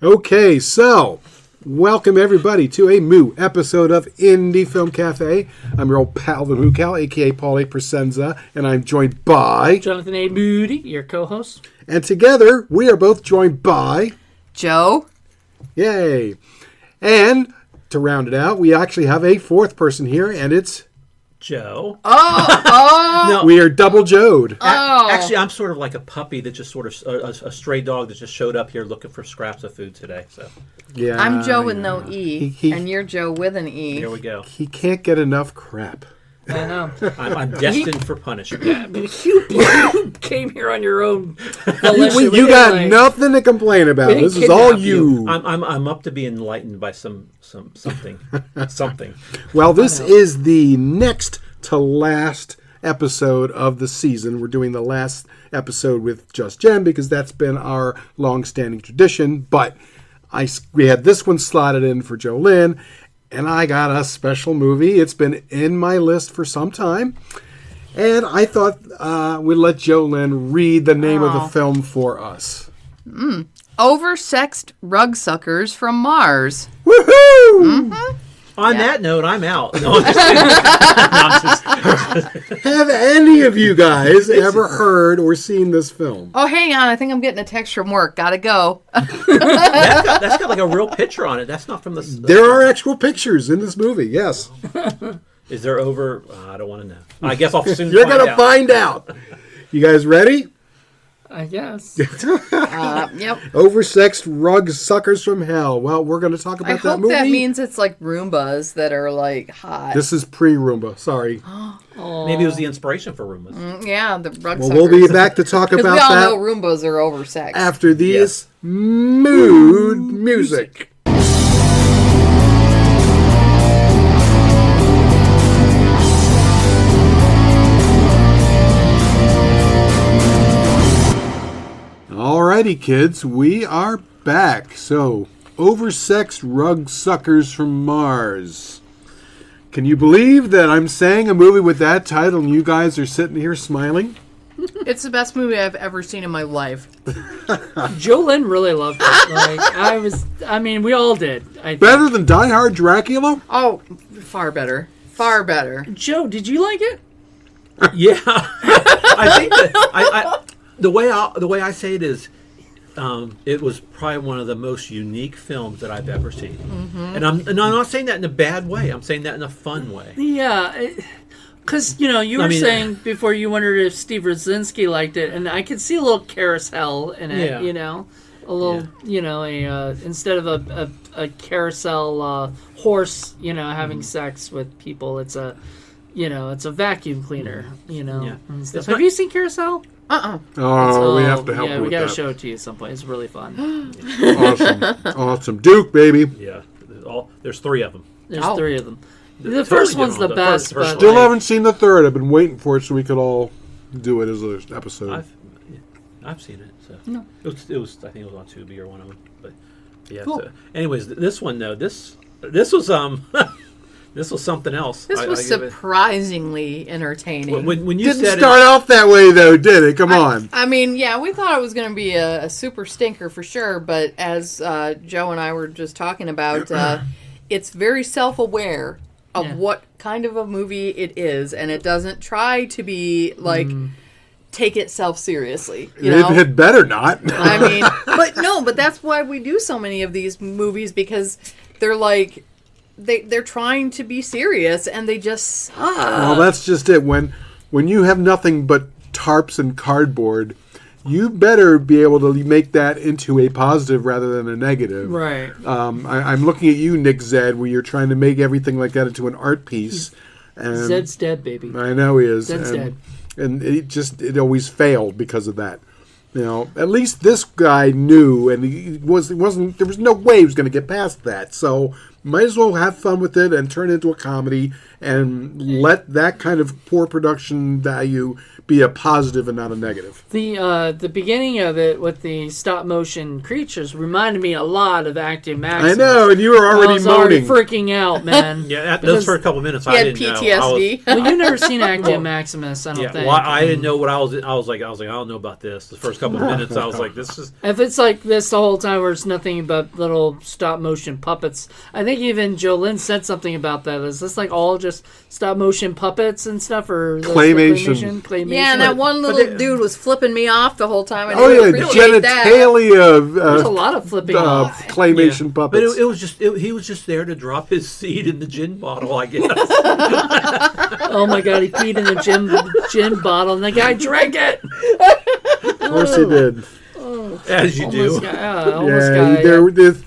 Okay, so welcome everybody to a Moo episode of Indie Film Cafe. I'm your old pal, the Moo Cal, aka Paul A. Presenza, and I'm joined by Jonathan A. Moody, your co-host. And together we are both joined by Joe. Yay! And to round it out, we actually have a fourth person here, and it's Joe. Oh! we are double Joed. Actually, I'm sort of like a puppy that just sort of a stray dog that just showed up here looking for scraps of food today. So Yeah, I'm Joe with no E, He- and you're Joe with an E. here we go. He can't get enough crap. I know. I'm destined for punishment. You came here on your own volition. You got nothing to complain about. We didn't This is all kidnap you. you. I'm up to be enlightened by something. Well, this is the next to last episode of the season. We're doing the last episode with just Jen because that's been our long-standing tradition. But we had this one slotted in for Jolynn, and I got a special movie. It's been in my list for some time. And I thought we'd let Jolynn read the name of the film for us. Oversexed Rugsuckers from Mars. Woohoo! On that note, I'm out. No, I'm just kidding. Have any of you guys ever heard or seen this film? Oh, hang on. I think I'm getting a text from work. Gotta go. That's got like a real picture on it. That's not from the. There are actual pictures in this movie, yes. Is there over? I don't want to know. I guess I'll soon. You're going going to find out. You guys ready? I guess. Yep. Oversexed rug suckers from hell. Well, we're going to talk about I that hope movie. that means it's like Roombas that are like hot. This is pre-Roomba. Sorry. Maybe it was the inspiration for Roombas. Yeah, the Rugsuckers. Well, we'll be back to talk Because about we all that know Roombas are oversexed. after these mood music. Alrighty, kids, we are back. So, oversexed rug suckers from Mars. Can you believe that I'm saying a movie with that title and you guys are sitting here smiling? It's the best movie I've ever seen in my life. Jolynn really loved it. I mean, we all did. I think. Better than Die Hard Dracula? Oh, far better. Far better. Joe, did you like it? Yeah, I think that the way I say it is, it was probably one of the most unique films that I've ever seen, and I'm not saying that in a bad way. I'm saying that in a fun way. Yeah. Because, you were saying before you wondered if Steve Rosinski liked it, and I could see a little carousel in it, Yeah. A little, instead of a carousel horse, having sex with people, it's a vacuum cleaner, and stuff. Have you seen Carousel? Oh, we have to help you we with gotta that. show it to you at some point. It's really fun. Awesome. Duke, baby. Yeah, there's three of them. There's Oh. three of them. The Totally first one's the different. best. First but Still like, haven't seen the third. I've been waiting for it so we could all do it as an episode. I've seen it. So No. it was I think it was on Tubi or one of them. But yeah. Cool. So, anyways, this one though, this was this was something else. This was surprisingly entertaining. When you Didn't said start off that way, though, did it? Come on. I mean, yeah, we thought it was going to be a super stinker for sure, but as Joe and I were just talking about, it's very self-aware of what kind of a movie it is, and it doesn't try to be, take itself seriously. You know? It had better not. I mean, but that's why we do so many of these movies, because they're like... They're trying to be serious, and they just suck. Well, that's just it. When you have nothing but tarps and cardboard, you better be able to make that into a positive rather than a negative. Right. I'm looking at you, Nick Zed, where you're trying to make everything like that into an art piece. And Zed's dead, baby. I know he is. Zed's dead. And it always failed because of that. At least this guy knew, and there was no way he was going to get past that. So might as well have fun with it and turn it into a comedy and let that kind of poor production value be a positive and not a negative. The beginning of it with the stop motion creatures reminded me a lot of Active Maximus. I know, and you were already I was moaning. freaking out, man. Yeah, those for a couple minutes He I had didn't PTSD. know. Well, you've never seen Active Maximus, I don't think. Well, I didn't know what I was like I don't know about this. The first first couple of minutes. I was like, this is. If it's like this the whole time where it's nothing but little stop motion puppets, I think even Jolynn said something about that. Is this like all just stop motion puppets and stuff, or Claymation? Claymation? Yeah, and that one little dude was flipping me off the whole time. I Oh didn't yeah, appreciate that. genitalia. There's a lot of flipping off. Claymation But puppets. it was just he was just there to drop his seed in the gin bottle, I guess. Oh my god, he peed in the gin bottle, and the guy drank it. Of course he did. As you do.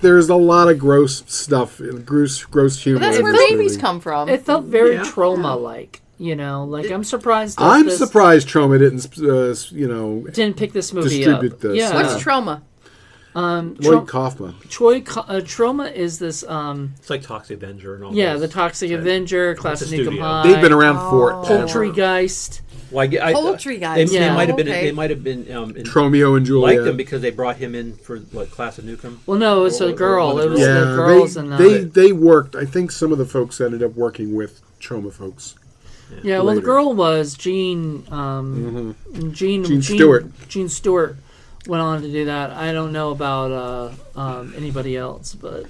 There's a lot of gross stuff, gross humor. But that's in where this babies movie. come from. It felt very Yeah. trauma-like, you know. Like I'm surprised. That I'm this surprised Troma didn't, didn't pick this movie distribute up. this. Yeah. What's trauma? Lloyd Kaufman. Trauma is this. It's like Toxic Avenger and all Yeah, those. the Toxic Avenger, Classic a Nukem studio. High. They've been around forever. Poultrygeist. Well, Poultry guys. They Yeah. might have been. Okay. They might have been. Tromeo and Juliet. Liked them because they brought him in for what Class of Nukem. Well, no, it was a girl. It was Yeah, the girls and they worked. I think some of the folks ended up working with Troma folks. yeah. Well, the later. girl was Jean. Jean Stewart. Jean Stewart went on to do that. I don't know about anybody else, but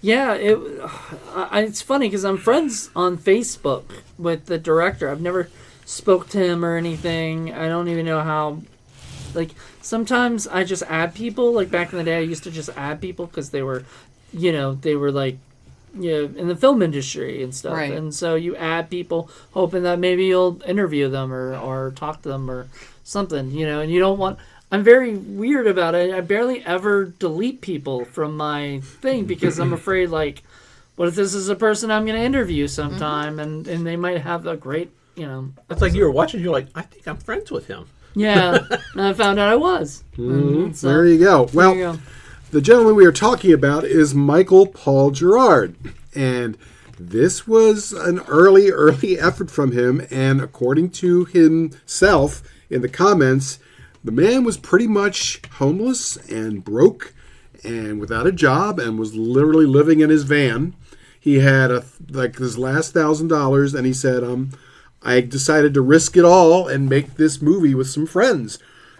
yeah, it's funny because I'm friends on Facebook with the director. I've never spoke to him or anything. I don't even know how. Like sometimes I just add people. Like back in the day, I used to just add people because they were like. In the film industry and stuff. Right. And so you add people hoping that maybe you'll interview them or talk to them or something, and you don't want... I'm very weird about it. I barely ever delete people from my thing because I'm afraid, like, what if this is a person I'm going to interview sometime and they might have a great, It's like you were watching. You're like, I think I'm friends with him. Yeah. And I found out I was. And so, There you go. Well, there you go. the gentleman we are talking about is Michael Paul Gerard. And this was an early effort from him. And according to himself in the comments, the man was pretty much homeless and broke and without a job and was literally living in his van. He had his last $1,000 and he said, I decided to risk it all and make this movie with some friends.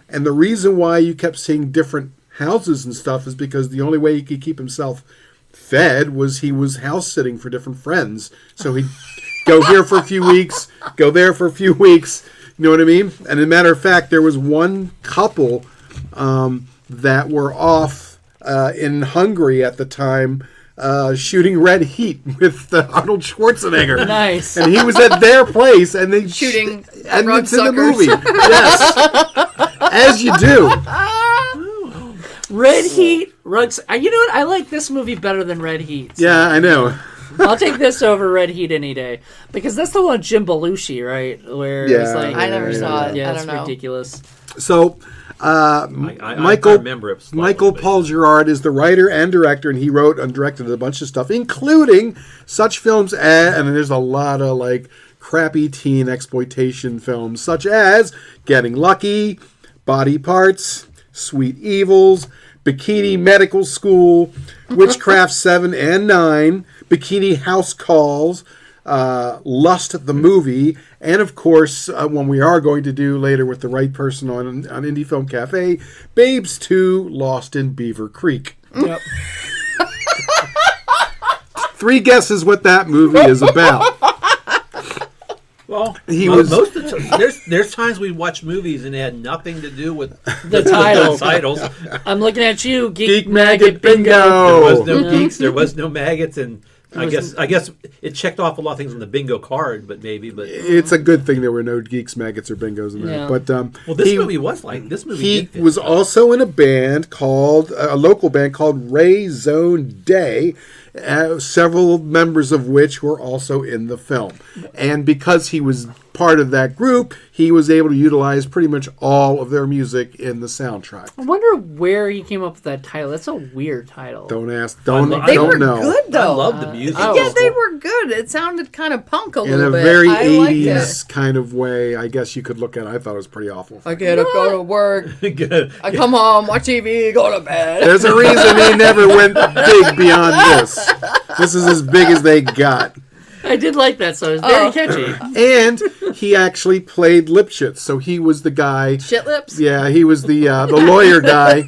And the reason why you kept seeing different houses and stuff is because the only way he could keep himself fed was he was house sitting for different friends. So he'd go here for a few weeks, go there for a few weeks. You know what I mean? And as a matter of fact, there was one couple that were off in Hungary at the time shooting Red Heat with Arnold Schwarzenegger. Nice. And he was at their place and they Shooting and it's in the Rugsuckers. movie. Yes. As you do. Red Heat, Rugs. You know what? I like this movie better than Red Heat. So Yeah, I know. I'll take this over Red Heat any day because that's the one with Jim Belushi, right? Where it's Yeah, like I never saw it. Yeah, I it's don't know. ridiculous. So, I Michael remember it slightly, Michael but- Paul Gerard is the writer and director, and he wrote and directed a bunch of stuff, including such films as, and there's a lot of like crappy teen exploitation films, such as Getting Lucky, Body Parts, Sweet Evils, Bikini Medical School, Witchcraft 7 and 9, Bikini House Calls, Lust the Movie, and of course, one we are going to do later with the right person on Indie Film Cafe, Babes 2, Lost in Beaver Creek. Yep. 3 guesses what that movie is about. Well, He most was- of the time, there's times we watch movies and it had nothing to do with The title. titles. I'm looking at you, Geek, Geek Maggot Maggot Bingo. Bingo. There was no Yeah. geeks, there was no maggots, and I was- guess it checked off a lot of things on the bingo card, but It's a good thing there were no geeks, maggots, or bingos in there. Yeah. But well, this movie was like this movie. he did fit. was also in a band called a local band called Ray Zone Day, several members of which were also in the film. And because he was part of that group, he was able to utilize pretty much all of their music in the soundtrack. I wonder where he came up with that title. That's a weird title. Don't ask. Don't They were know. good I though. love the music. oh. Yeah, they were good. It sounded kind of punk a In little a bit. very I liked 80s it. kind of way, I guess you could look at it. I thought it was pretty awful. I get up, go to work. Good. I come home, watch TV, go to bed. There's a reason he never went big beyond this. This is as big as they got. I did like that song. It was very catchy. And he actually played Lipschitz, so he was the guy. Shit lips? Yeah, he was the lawyer guy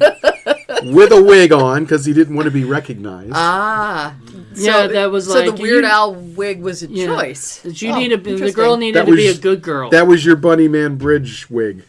with a wig on because he didn't want to be recognized. Ah. Yeah, that was like... So the Weird Al wig was a choice. The girl needed to be a good girl. That was your Bunny Man Bridge wig.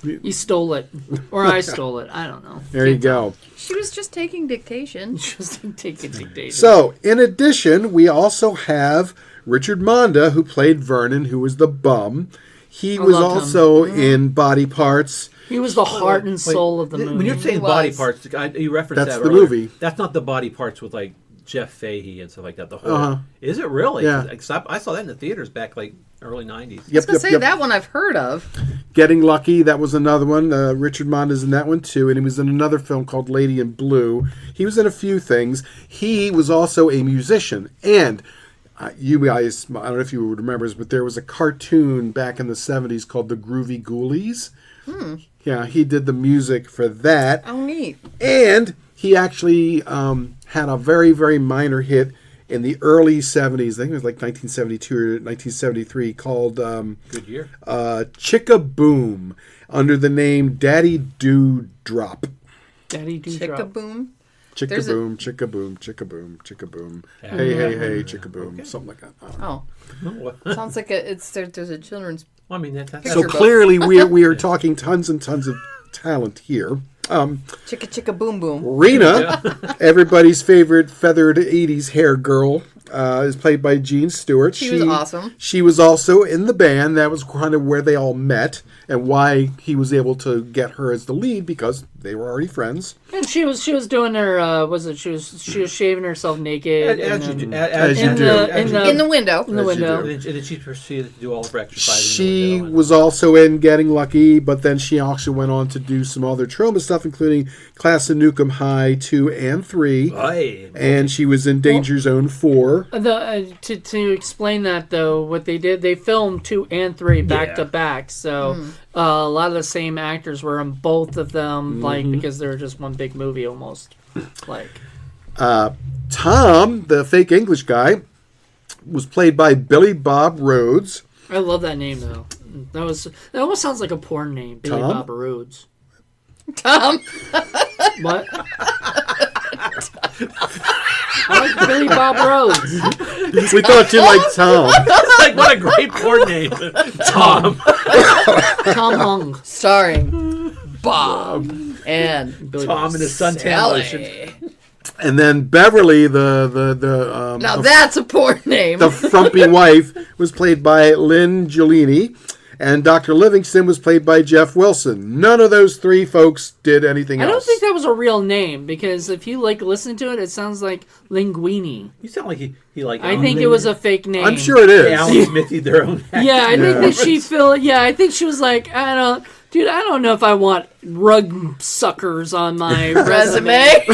You stole it. Or I stole it. I don't know. There you go. She was just taking dictation. Just take a dictation. So, in addition, we also have Richard Monda, who played Vernon, who was the bum. He was also in Body Parts. He was the heart and soul of the movie. When you're saying body parts, you referenced That's that the earlier. movie. That's not the Body Parts with like Jeff Fahey and stuff like that. The whole is it really? Yeah. I saw that in the theaters back like early '90s. Yep, That one I've heard of. Getting Lucky, that was another one. Richard Monda's in that one too, and he was in another film called Lady in Blue. He was in a few things. He was also a musician, and you guys, I don't know if you would remember this, but there was a cartoon back in the 70s called The Groovy Ghoulies. Yeah, he did the music for that. Oh, neat. And he actually had a very, very minor hit in the early 70s. I think it was like 1972 or 1973 called Good year. Chicka Boom under the name Daddy Do Drop. Daddy Dewdrop. Chicka-boom? Chicka Boom, Chicka Boom, Chicka Boom, Chicka Boom. Hey, hey, hey, Chicka Boom. Something like that. Sounds like there's a children's... Well, I mean, that's So clearly we are talking tons and tons of talent here. Chicka chicka boom boom. Rena, everybody's favorite feathered 80s hair girl, is played by Jean Stewart. She was awesome. She was also in the band. That was kind of where they all met and why he was able to get her as the lead because they were already friends. And she was doing her she was shaving herself naked As you do. in the window. In the window. And then she proceeded to do all of her exercising. She was also in Getting Lucky, but then she also went on to do some other Troma stuff, including Class of Nukem High 2 and 3. Aye. And she was in Danger Zone 4. To explain that, though, what they did, they filmed 2 and 3 back to back. So a lot of the same actors were in both of them, like because they're just one big movie almost. Like Tom, the fake English guy, was played by Billy Bob Rhodes. I love that name though. That almost sounds like a porn name, Billy Tom? Bob Rhodes. Tom. What? I like Billy Bob Rhodes. We thought you liked Tom. Like, what a great porn name. Tom. Tom Hung. Starring Bob and Billy Tom Bob. and his suntan lotion. And then Beverly, the Now that's a porn name. the frumpy wife, was played by Lynn Giolini, and Dr. Livingston was played by Jeff Wilson. None of those three folks did anything else. I don't think that was a real name because if you listen to it, it sounds like Linguini. You sound like he like. I think it was a fake name. I'm sure it is. Alan Smithy their own. Yeah, I think that she I think she was like, I don't know if I want rug suckers on my resume.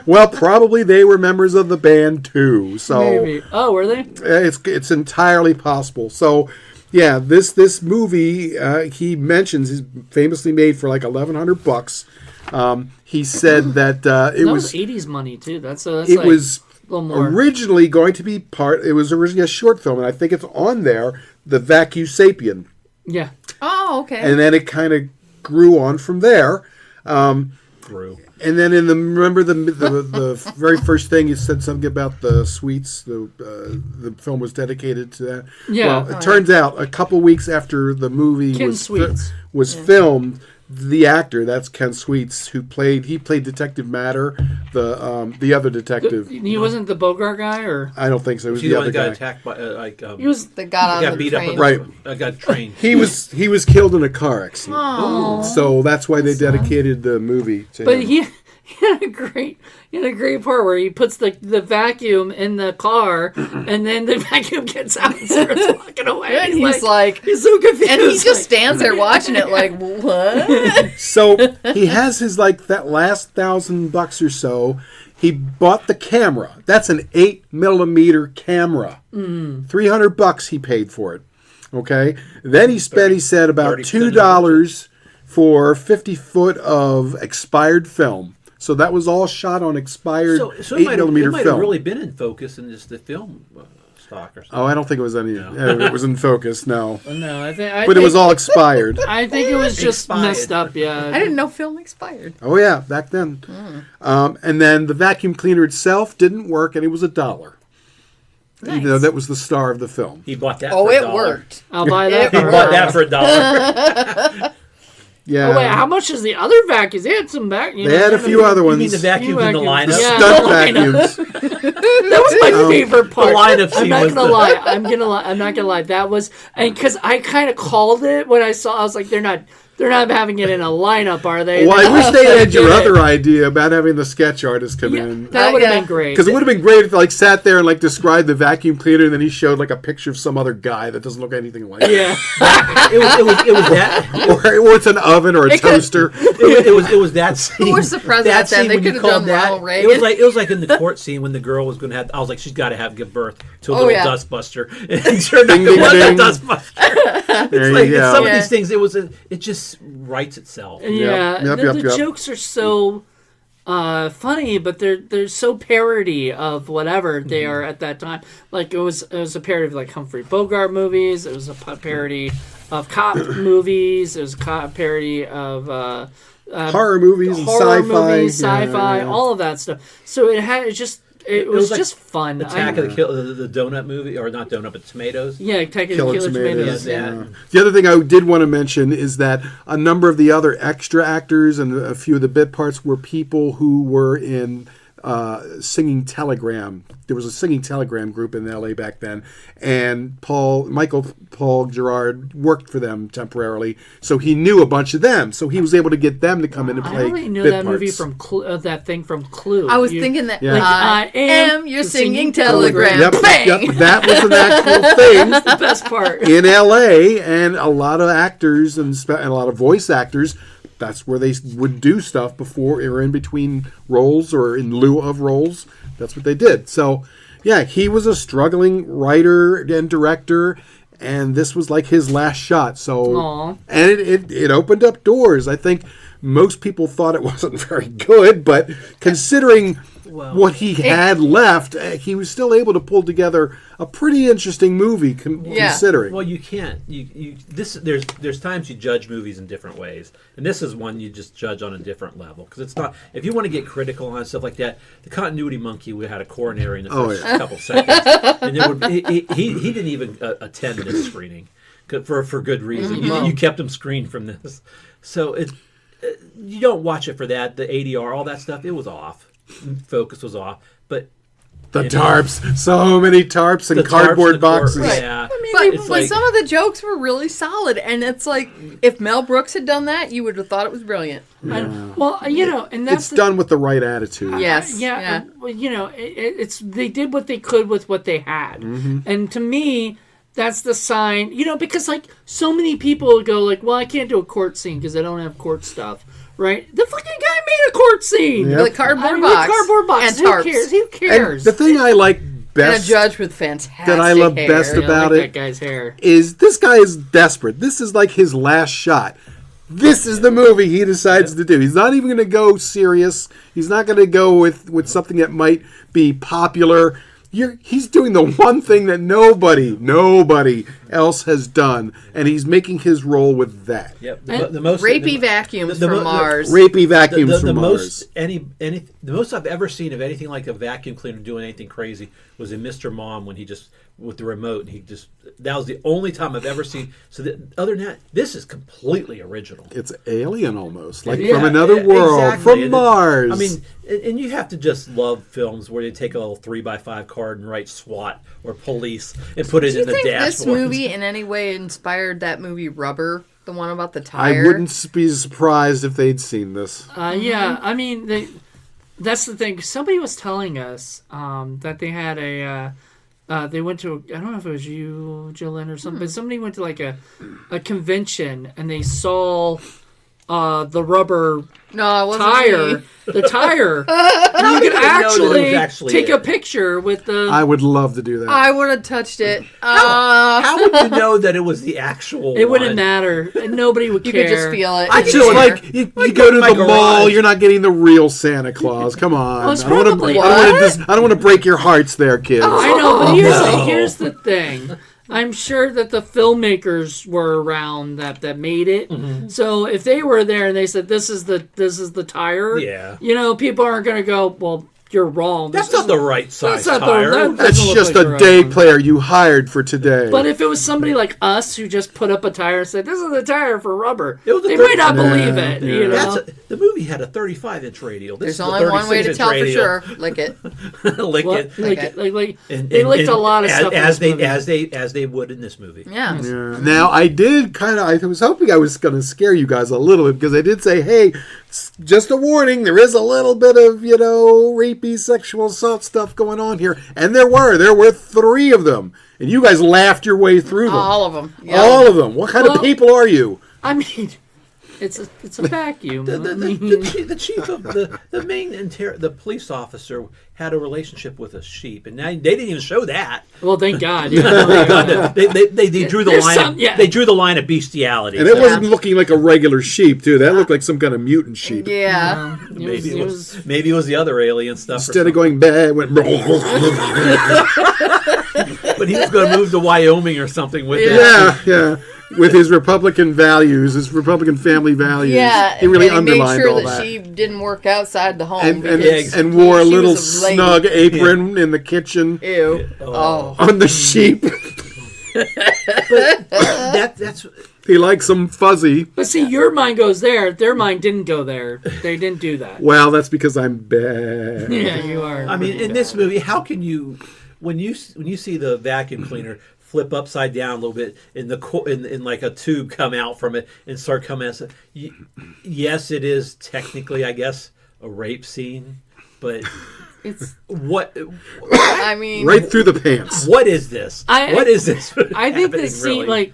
Well, probably they were members of the band too. So Maybe. Oh, were they? it's entirely possible. So yeah, this movie he mentions is famously made for like $1,100. He said that it was 80s money too. That's it was a little more. originally going to be it was originally a short film, and I think it's on there, The Vacu Sapien. Yeah. Oh, okay. And then it kind of grew on from there. Grew. And then remember the very first thing you said something about the sweets. The film was dedicated to that. Yeah. Well, it turns out a couple weeks after the movie Ken Sweets. was filmed, the actor, that's Ken Sweets, he played Detective Matter, the other detective. He wasn't the Bogart guy, or I don't think so. It was She the the other one that got guy. attacked by he was that got on got the beat train. up. Right. Got trained. He was killed in a car accident. Oh. So that's why they dedicated the movie to But him. he had a great part where he puts the vacuum in the car, and then the vacuum gets out and starts walking away. And he's like, he's so confused. and he just stands there watching it like, what? So he has his that last $1,000 or so. He bought the camera. That's an 8mm camera. $300 he paid for it. Okay. Then he spent, he said, about $2 for 50 foot of expired film. So that was all shot on expired So it 8mm might have film. really been in focus in just the film. stock or something. Oh, I don't think it was any. It was in focus. No, No, but it was all expired. I think it was just Expired. messed up. Yeah, I didn't know film expired. Oh yeah, back then. And then the vacuum cleaner itself didn't work, and it was $1. Nice. Even though that was the star of the film. He bought that. Oh, for it $1. worked. I'll buy that. He bought that for $1. Yeah. Oh wait, how much is the other vacuums? They had some vacuums. They had a few other You ones. mean the vacuums in the vacuums. lineup? The Yeah. stunt the vacuums. That was my favorite part. The lineup I'm scene not was gonna the- lie. I'm not gonna lie. That was, and because I kind of called it when I saw. I was like, they're not having it in a lineup, are they? Well, I wish they had your did it. other idea about having the sketch artist come in. That would have Yeah. been great. Because it would have been great if like sat there and like described the vacuum cleaner, and then he showed like a picture of some other guy that doesn't look anything like it. Yeah. It was that. Or it's an oven or a toaster. It was that scene. Who was the president that then? scene They when you could've called done Ronald It Reagan. was like in the court scene when the girl was going to have. I was like, she's got to give birth to a Oh, little yeah. dustbuster. And sure enough, Ding, it ding, was a ding. dustbuster. There Like you it's go. some of Yeah. these things, it just writes itself. Yeah, Yep, the yep. jokes are so funny, but they're so parody of whatever they are at that time. Like it was a parody of like Humphrey Bogart movies. It was a parody of cop movies. It was a parody of Horror movies and horror sci-fi. movies, sci-fi, Yeah. all of that stuff. So it was like just fun. Attack of the donut movie, or not donut, but tomatoes. Yeah, Attack of the Killer Killer Tomatoes. Tomatoes. Yeah. Yeah. The other thing I did want to mention is that a number of the other extra actors and a few of the bit parts were people who were in Singing Telegram. There was a Singing Telegram group in LA back then, and Michael Paul Gerard worked for them temporarily, so he knew a bunch of them. So he was able to get them to come in and I play only knew bit that parts. movie from that thing from Clue. I was thinking that Yeah. Like, I am your singing telegram. Yep, Bang! yep, that was an actual thing the best part. in LA, and a lot of actors and a lot of voice actors. That's where they would do stuff before or in between roles or in lieu of roles. That's what they did. So, yeah, he was a struggling writer and director, and this was like his last shot. So, Aw. and it opened up doors. I think most people thought it wasn't very good, but considering what he had left, he was still able to pull together a pretty interesting movie. Considering, Well, you can't. There's times you judge movies in different ways, and this is one you just judge on a different level because it's not. If you want to get critical on stuff like that, the continuity monkey we had a coronary in the first couple seconds, and he didn't even attend this screening for good reason. You kept him screened from this, so you don't watch it for that. The ADR, all that stuff, it was off. Focus was off, but the tarps, so many tarps and the tarps cardboard and the core- boxes. Yeah, But some of the jokes were really solid, and it's like if Mel Brooks had done that, you would have thought it was brilliant. Well, and that's It's done with the right attitude. Yes. Yeah. Well, it's they did what they could with what they had, and to me, that's the sign. Because like so many people go like, well, I can't do a court scene because I don't have court stuff. Right? The fucking guy made a court scene. Yep. With a cardboard With box. cardboard box. And tarps. Who cares? Who And cares? the thing I like And a best judge with fantastic that I love hair. best Yeah, I about like it that guy's hair. is this guy is desperate. This is like his last shot. This is the movie he decides to do. He's not even going to go serious. He's not going to go with something that might be popular. He's doing the one thing that nobody else has done, and he's making his role with that. Yep. The most Rapey vacuums from Mars. Rapey vacuums from most Mars. the most I've ever seen of anything like a vacuum cleaner doing anything crazy was in Mr. Mom when he just with the remote and that was the only time I've ever seen. So other than that, this is completely original. It's alien almost, like Yeah, from another world, exactly. from And Mars. I mean, and you have to just love films where they take a little 3x5 card and write SWAT or police and put it Do in you the think dashboard. this movie in any way inspired that movie Rubber? The one about the I tire? wouldn't be surprised if they'd seen this. Yeah, I mean, that's the thing. Somebody was telling us that they had they went to, I don't know if it was you, Jolynn, or something, but somebody went to like a convention and they saw the rubber No, it wasn't tire. me. The tire. You could actually take it? a picture with the. I would love to do that. I would have touched it. How would you know that it was the actual it wouldn't one? matter. Nobody would You care. could just feel it. I in the just air. like you go to my the mall. garage. You're not getting the real Santa Claus. Come on. Well, it's I don't wanna- probably- I don't want to break your hearts there, kids. I know, but no. here's the thing. I'm sure that the filmmakers were around that made it. Mm-hmm. So if they were there and they said this is the tire, Yeah. People aren't going to go, well, you're wrong. That's not the right size not the- tire. that- That's doesn't look just like a the right day one. player you hired for today. But if it was somebody like us who just put up a tire and said, this is the tire for rubber, It was a they third- might not believe Yeah, it. yeah. The movie had a 35-inch radial. This There's is a only one way to 36-inch tell for radial. sure. Lick it. Lick What? it. Like, And- they and- licked a and lot of stuff in as this movie. they would in this movie. Yeah. Yeah. Now I did I was hoping I was going to scare you guys a little bit because I did say, hey, just a warning, there is a little bit of rapey sexual assault stuff going on here, and there were 3 of them, and you guys laughed your way through them. All of them. Yeah. All of them. What kind of people are you? I mean, it's a vacuum. The chief of the police officer had a relationship with a sheep, and now they didn't even show that. Well, thank God. They drew the There's line. some- yeah. They drew the line of bestiality. And it wasn't looking like a regular sheep, too. That looked like some kind of mutant sheep. Yeah. Maybe it was the other alien stuff. Instead of going bad, it went. but he was going to move to Wyoming or something with it. Yeah. With his Republican values, his Republican family values. Yeah. He really and he made underlined sure all that that. she didn't work outside the home. And because wore a she little was a lady. snug apron in the kitchen Ew. Oh. on the sheep. That's He likes them fuzzy. But see, your mind goes there. Their mind didn't go there. They didn't do that. Well, that's because I'm bad. Yeah, you are. I mean, in this movie, how can you, when you see the vacuum cleaner flip upside down a little bit, in like a tube come out from it and start coming out? Yes, it is technically, I guess, a rape scene, but It's. what? I mean, Right through the pants. What is this? What is this? I think the happening, scene, really?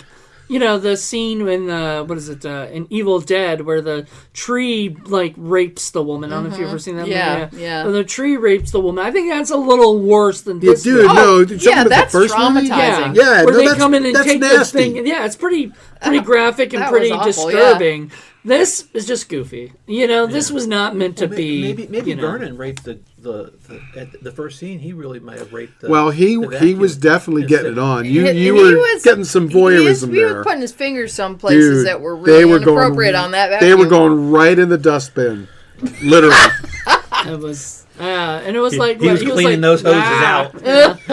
the scene in in Evil Dead where the tree rapes the woman. I don't know if you've ever seen that Yeah, movie. yeah. When the tree rapes the woman. I think that's a little worse than Yeah, this. dude, movie. no. yeah, that's the first movie? traumatizing. Yeah, where no, they that's- come in and that's take nasty. the thing. Yeah, it's pretty graphic and that pretty was awful, disturbing. This is just goofy. This was not meant to be. Maybe you know. Vernon raped at the first scene. He really might have raped. Well, he vacuum was definitely getting it on. You He were was- getting some He voyeurism was there. putting his fingers some places Dude, that were really inappropriate on that vacuum. They were going right in the dustbin. Literally. It was, and it was like he was cleaning those hoses out.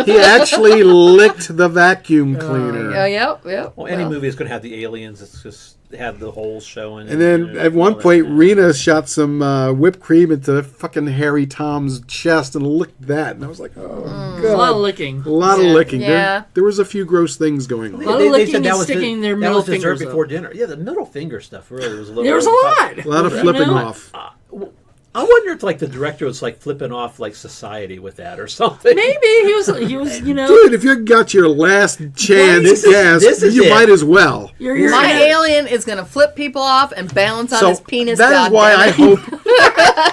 He actually licked the vacuum cleaner. Yep. Well, any movie is going to have the aliens. It's just have the holes showing. And then at one point, Rena shot some whipped cream into fucking Harry Tom's chest and licked that. And I was like, oh, a lot of God. licking. A lot of licking. Yeah. There was a few gross things going on. A lot of licking and sticking their that middle was dessert fingers before up. dinner. Yeah, the middle finger stuff really was a little. There was a lot. A lot of flipping know? off. I wonder if the director was flipping off society with that or something. Maybe he was. Dude, if you got your last chance, This is you it. might as well. You're My gonna- alien is going to flip people off and balance on So his penis. that is why goddammit.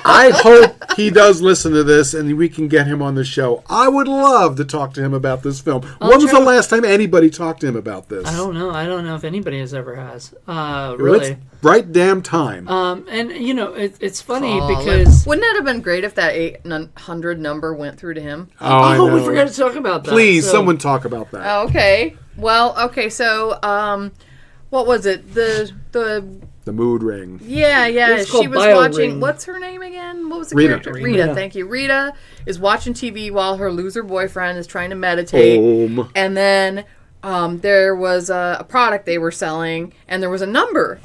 I hope he does listen to this and we can get him on the show. I would love to talk to him about this film. When was the last time anybody talked to him about this? I don't know. I don't know if anybody has ever has. Really. It's right damn time. And it's funny Oh, because wouldn't that have been great if that 800 number went through to him? I we know. forgot to talk about that. Please, So, someone talk about that. Oh, okay. Well, okay. So, what was it? The The mood ring. yeah. It's called She was Bio watching. Ring. What's her name again? What was the Rita. character? Rita. Rita. Thank you. Rita is watching TV while her loser boyfriend is trying to meditate, and then. There was a product they were selling, and there was a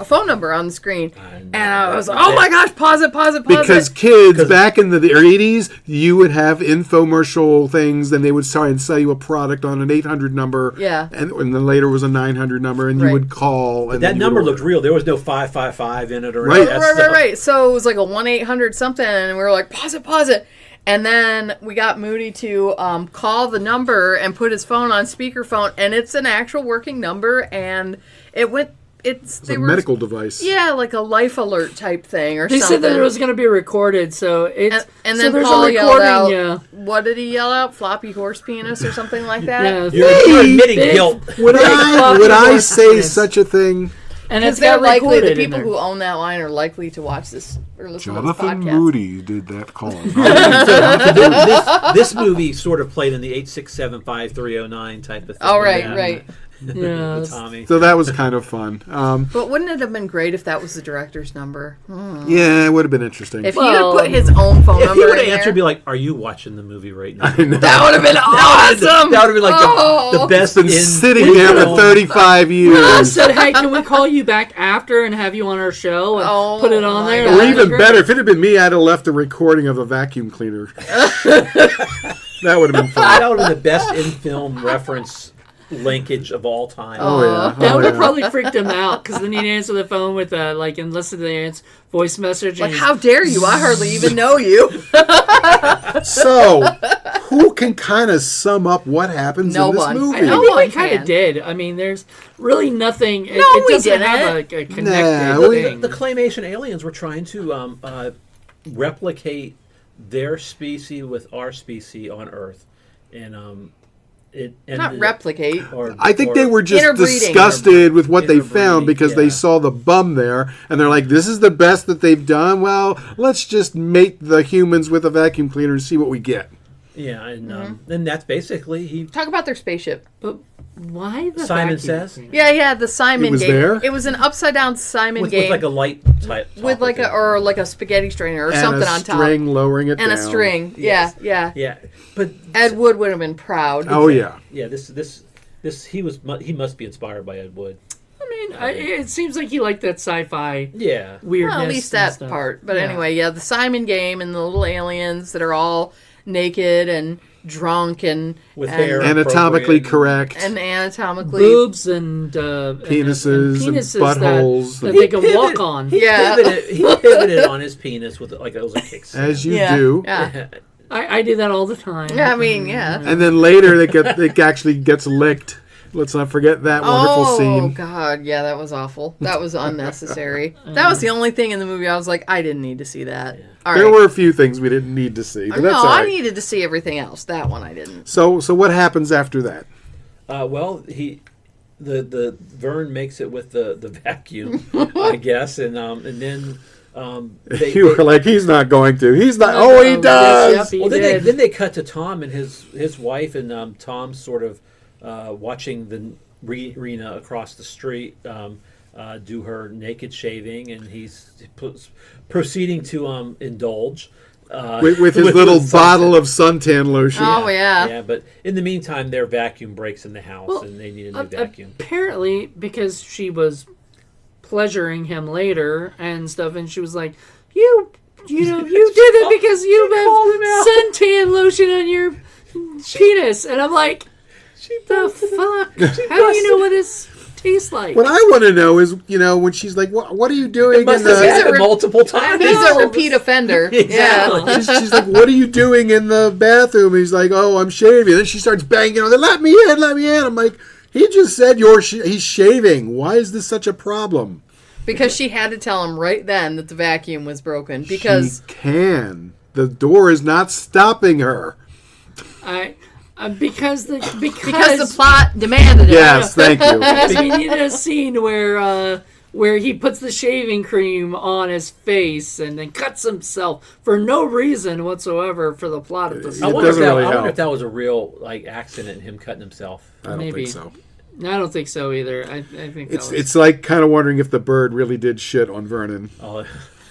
phone number on the screen, and I was like, "Oh my gosh, pause it!" Because kids back in the 80s, you would have infomercial things, and they would try and sell you a product on an 800 number. Yeah. And then later was a 900 number, and you Right. would call. And That then you number would looked order. real. There was no 555 in it or Right. any of that stuff. Right. So it was like a 1-800 something, and we were like, pause it. And then we got Moody to call the number and put his phone on speakerphone, and it's an actual working number, and it went It's a medical device. Yeah, like a life alert type thing or they something. said that it was going to be recorded, so it's and so then there's Paul a yelled out, recording. what did he yell out? Floppy horse penis or something like that? You're admitting guilt. Would I say such a thing? And it's they're got likely, the recorded in people there. who own that line are likely to watch this or listen Jonathan to this podcast. Moody did that call. This movie sort of played in the 8675309 type of thing. Oh, right. Yeah. With Tommy. So that was kind of fun. But wouldn't it have been great if that was the director's number? Yeah, it would have been interesting. If he had put his own phone If number he would in have answered, there, be like, "Are you watching the movie right now?" I know. that would have been awesome. That would have been like the best. Been sitting there for 35 I years. said, hey, can we call you back after and have you on our show and put it on my there? God. Or That'd be even great. better, if it had been me, I'd have left a recording of a vacuum cleaner. That would have been fun. That would have been the best in-film reference linkage of all time. Oh, yeah. That Oh, would have yeah. probably freaked him out because then he'd answer the phone with and listen to the voice message. Like, And how dare you? I hardly even know you. So, who can kind of sum up what happens No in this one. movie? I think No we one kind can. of did. I mean, there's really nothing. It we doesn't have a didn't. connected Nah, thing. The claymation aliens were trying to replicate their species with our species on Earth, and it Not ended- replicate. or- I think or- they were just Interbreeding. disgusted with what they found Interbreeding, because they yeah. saw the bum there, and they're like, this is the best that they've done. Well, let's just mate the humans with a vacuum cleaner and see what we get. Yeah, and that's basically he. Talk about their spaceship. But why the Simon vacuum says? cleaner? Yeah, the Simon It was game. there? It was an upside down Simon With game like a light type. with like a spaghetti strainer or And something a on top. string lowering it And down. a string. Yes. Yeah. Yeah, but Ed Wood would have been proud. Oh, yeah. yeah, this he must be inspired by Ed Wood. I mean, it seems like he liked that sci-fi Yeah, weirdness. Well, at least and that stuff. part. But Yeah. anyway, the Simon game and the little aliens that are all naked and drunk and With and, hair. Anatomically Appropriate. correct. and anatomically. boobs and Penises and penises buttholes. that they can walk on. He Yeah. pivoted on his penis with like it was a kickstand. As you Yeah. do. Yeah. I do that all the time. Yeah, I mean, yeah. And then later it actually gets licked. Let's not forget that wonderful Oh scene. God, yeah, that was awful. That was unnecessary. That was the only thing in the movie I was like, I didn't need to see that. All There right. were a few things we didn't need to see, but No, that's all I right. needed to see everything else. That one I didn't. So what happens after that? Well, the Vern makes it with the vacuum, I guess, and then You were like, he's not going to. He's not. Oh, he does. Yep, he well, did. then they cut to Tom and his wife, and Tom's sort of watching the Rena across the street do her naked shaving, and he's proceeding to indulge With his little bottle of suntan lotion. Oh yeah. Yeah, but in the meantime, their vacuum breaks in the house, Well, and they need a new vacuum. Apparently, because she was pleasuring him later and stuff, and she was like, you did it because you have suntan lotion on your penis. And I'm like, the fuck? How do you know what this tastes like? What I want to know is, when she's like, "What are you doing?" It must in have the, happened multiple times. He's a repeat offender. Exactly. she's like, "What are you doing in the bathroom?" And he's like, "Oh, I'm shaving." And then she starts banging on. Let me in, let me in. I'm like, he just said he's shaving. Why is this such a problem? Because she had to tell him right then that the vacuum was broken. Because she can. The door is not stopping her. Because the plot demanded it. Yes, thank you. Because we needed a scene where he puts the shaving cream on his face and then cuts himself for no reason whatsoever for the plot of the It I story. wonder, doesn't really I wonder help. if that was a real accident, him cutting himself. I don't Maybe. think so. I don't think so either. I think that was... It's like kind of wondering if the bird really did shit on Vernon. Oh,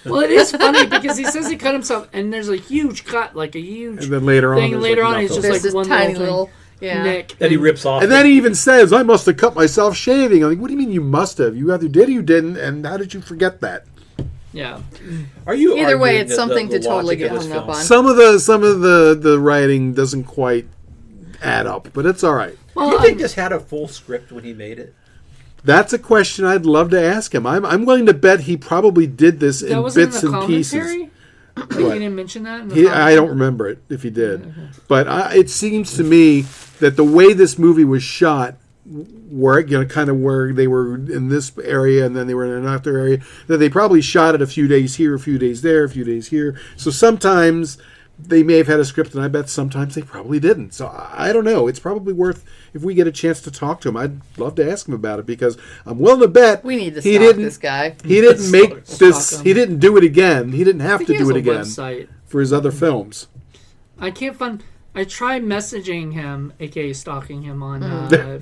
Well, it is funny because he says he cut himself, and there's a huge cut, like a huge And then later on, thing. there's Later like on, he's nothing. just There's like this one tiny little yeah. nick. that he rips off. And then he even says, "I must have cut myself shaving." I'm like, "What do you mean you must have? You either did or you didn't, and how did you forget that?" Yeah. Are you Either way, arguing it's the something to logic totally of get this hung up film? on. Some of the writing doesn't quite add up, but it's all right. Do you think this had a full script when he made it? That's a question I'd love to ask him. I'm willing to bet he probably did this That in was bits in the and pieces. commentary? Like, he didn't mention that in the I commentary? don't remember it if he did, but it seems to me that the way this movie was shot where kind of where they were in this area and then they were in another area, that they probably shot it a few days here, a few days there, a few days here. So sometimes they may have had a script, and I bet sometimes they probably didn't. So I don't know. It's probably worth, if we get a chance to talk to him, I'd love to ask him about it, because I'm willing to bet we need to stop this guy. He didn't make this. Stalk him. He didn't do it again. He didn't have to He has do it a again website. for his other films. I can't find. I tried messaging him, aka stalking him on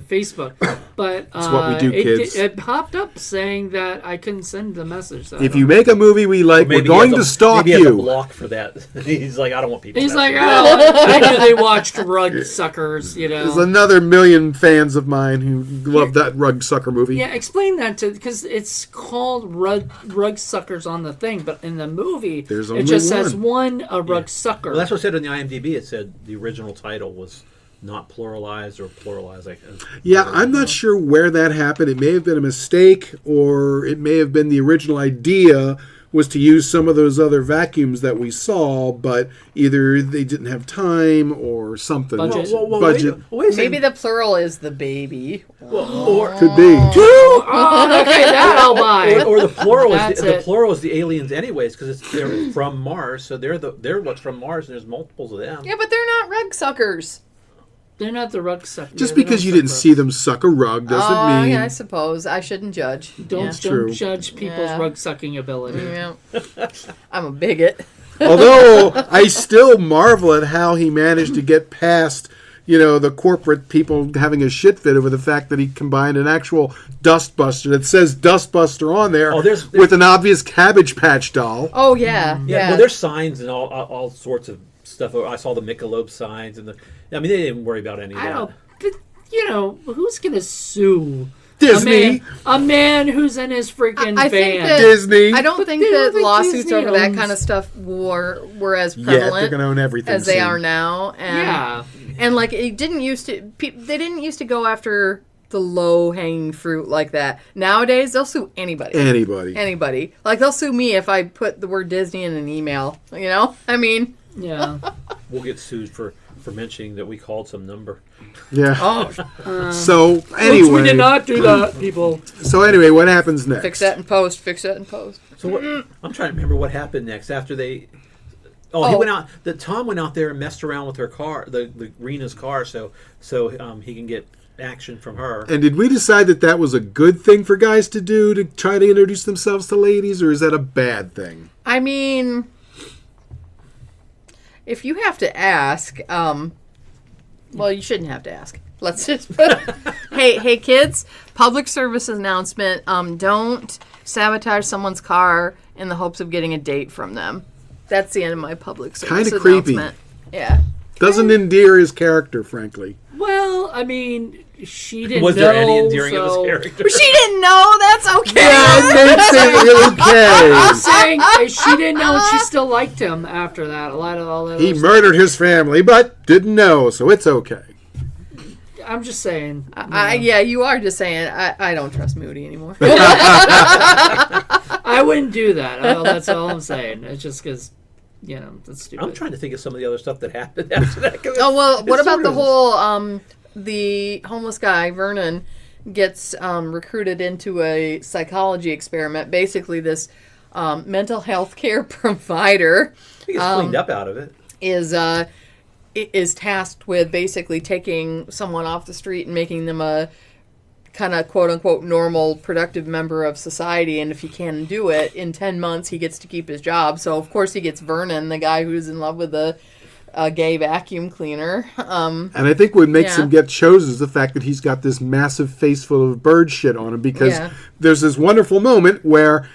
Facebook, but That's what we do, kids. It popped up saying that I couldn't send the message. So If you make a movie we like, we're Maybe going he to has a- stalk maybe he has a you. block for that. He's like, I don't want people. he's like, messing oh, I knew they watched Rugsuckers, you There's know. another million fans of mine who love that Rugsucker movie. Yeah, explain that to, because it's called Rugsuckers on the thing, but in the movie, There's it only just says one. a Rugsucker. Well, that's what it said in the IMDb. It said the original title was not pluralized or pluralized. Yeah, I'm not sure where that happened. It may have been a mistake, or it may have been the original idea was to use some of those other vacuums that we saw, but either they didn't have time or something. Budget. Budget. Wait a second. Maybe the plural is the baby. or Could be. Oh, okay, that I'll buy. or the plural That's is the it. plural is the aliens anyways, because they're from Mars, so they're what's from Mars, and there's multiples of them. Yeah, but they're not rug suckers. They're not the Rugsuckers. Just because you didn't see them suck a rug doesn't mean... Yeah, I suppose I shouldn't judge. Don't true. judge people's Yeah. rug sucking ability. Yeah. I'm a bigot. Although I still marvel at how he managed to get past, the corporate people having a shit fit over the fact that he combined an actual dustbuster that says dustbuster on there there's- with an obvious Cabbage Patch doll. Oh yeah, Yeah, well, there's signs and all sorts of stuff. I saw the Michelob signs and they didn't worry about any of I that. don't. But, who's gonna sue Disney. a man who's in his freaking I think van? that- Disney. I don't think they don't that think lawsuits Disney over that owns- kind of stuff were as Yeah, they're prevalent going to own everything as they soon. are now. And, Yeah. and like it didn't used to. They didn't used to go after the low hanging fruit like that. Nowadays, they'll sue anybody. Anybody. Anybody. Like they'll sue me if I put the word Disney in an email. I mean. Yeah. We'll get sued for mentioning that we called some number. Yeah. Oh, So, Which anyway. we did not do that, people. So, anyway, what happens next? fix that in post. Fix that in post. So what, I'm trying to remember what happened next after they. He went out. Tom went out there and messed around with her car, the Rena's car, so he can get action from her. And did we decide that was a good thing for guys to do, to try to introduce themselves to ladies, or is that a bad thing? I mean, if you have to ask, well, you shouldn't have to ask. Let's just hey kids, public service announcement, don't sabotage someone's car in the hopes of getting a date from them. That's the end of my public service Kinda creepy. announcement. Yeah. Doesn't endear his character, frankly. Well, I mean, she didn't Was know. there any endearing of his so- character? But she didn't know. That's okay. That makes it okay. I'm saying she didn't know, and she still liked him after that. A lot of all that. He other stuff. murdered his family, but didn't know, so it's okay. I'm just saying. Yeah, you are just saying. I don't trust Moody anymore. I wouldn't do that. That's all I'm saying. It's just because, that's stupid. I'm trying to think of some of the other stuff that happened after that. Oh well, what It's about the sort of- whole the homeless guy Vernon gets recruited into a psychology experiment? Basically, this mental health care provider He gets cleaned up out of it. is tasked with basically taking someone off the street and making them a kind of quote unquote normal productive member of society, and if he can do it in 10 months he gets to keep his job. So of course he gets Vernon, the guy who's in love with a gay vacuum cleaner. And I think what makes Yeah. him get chosen is the fact that he's got this massive face full of bird shit on him, because Yeah. there's this wonderful moment where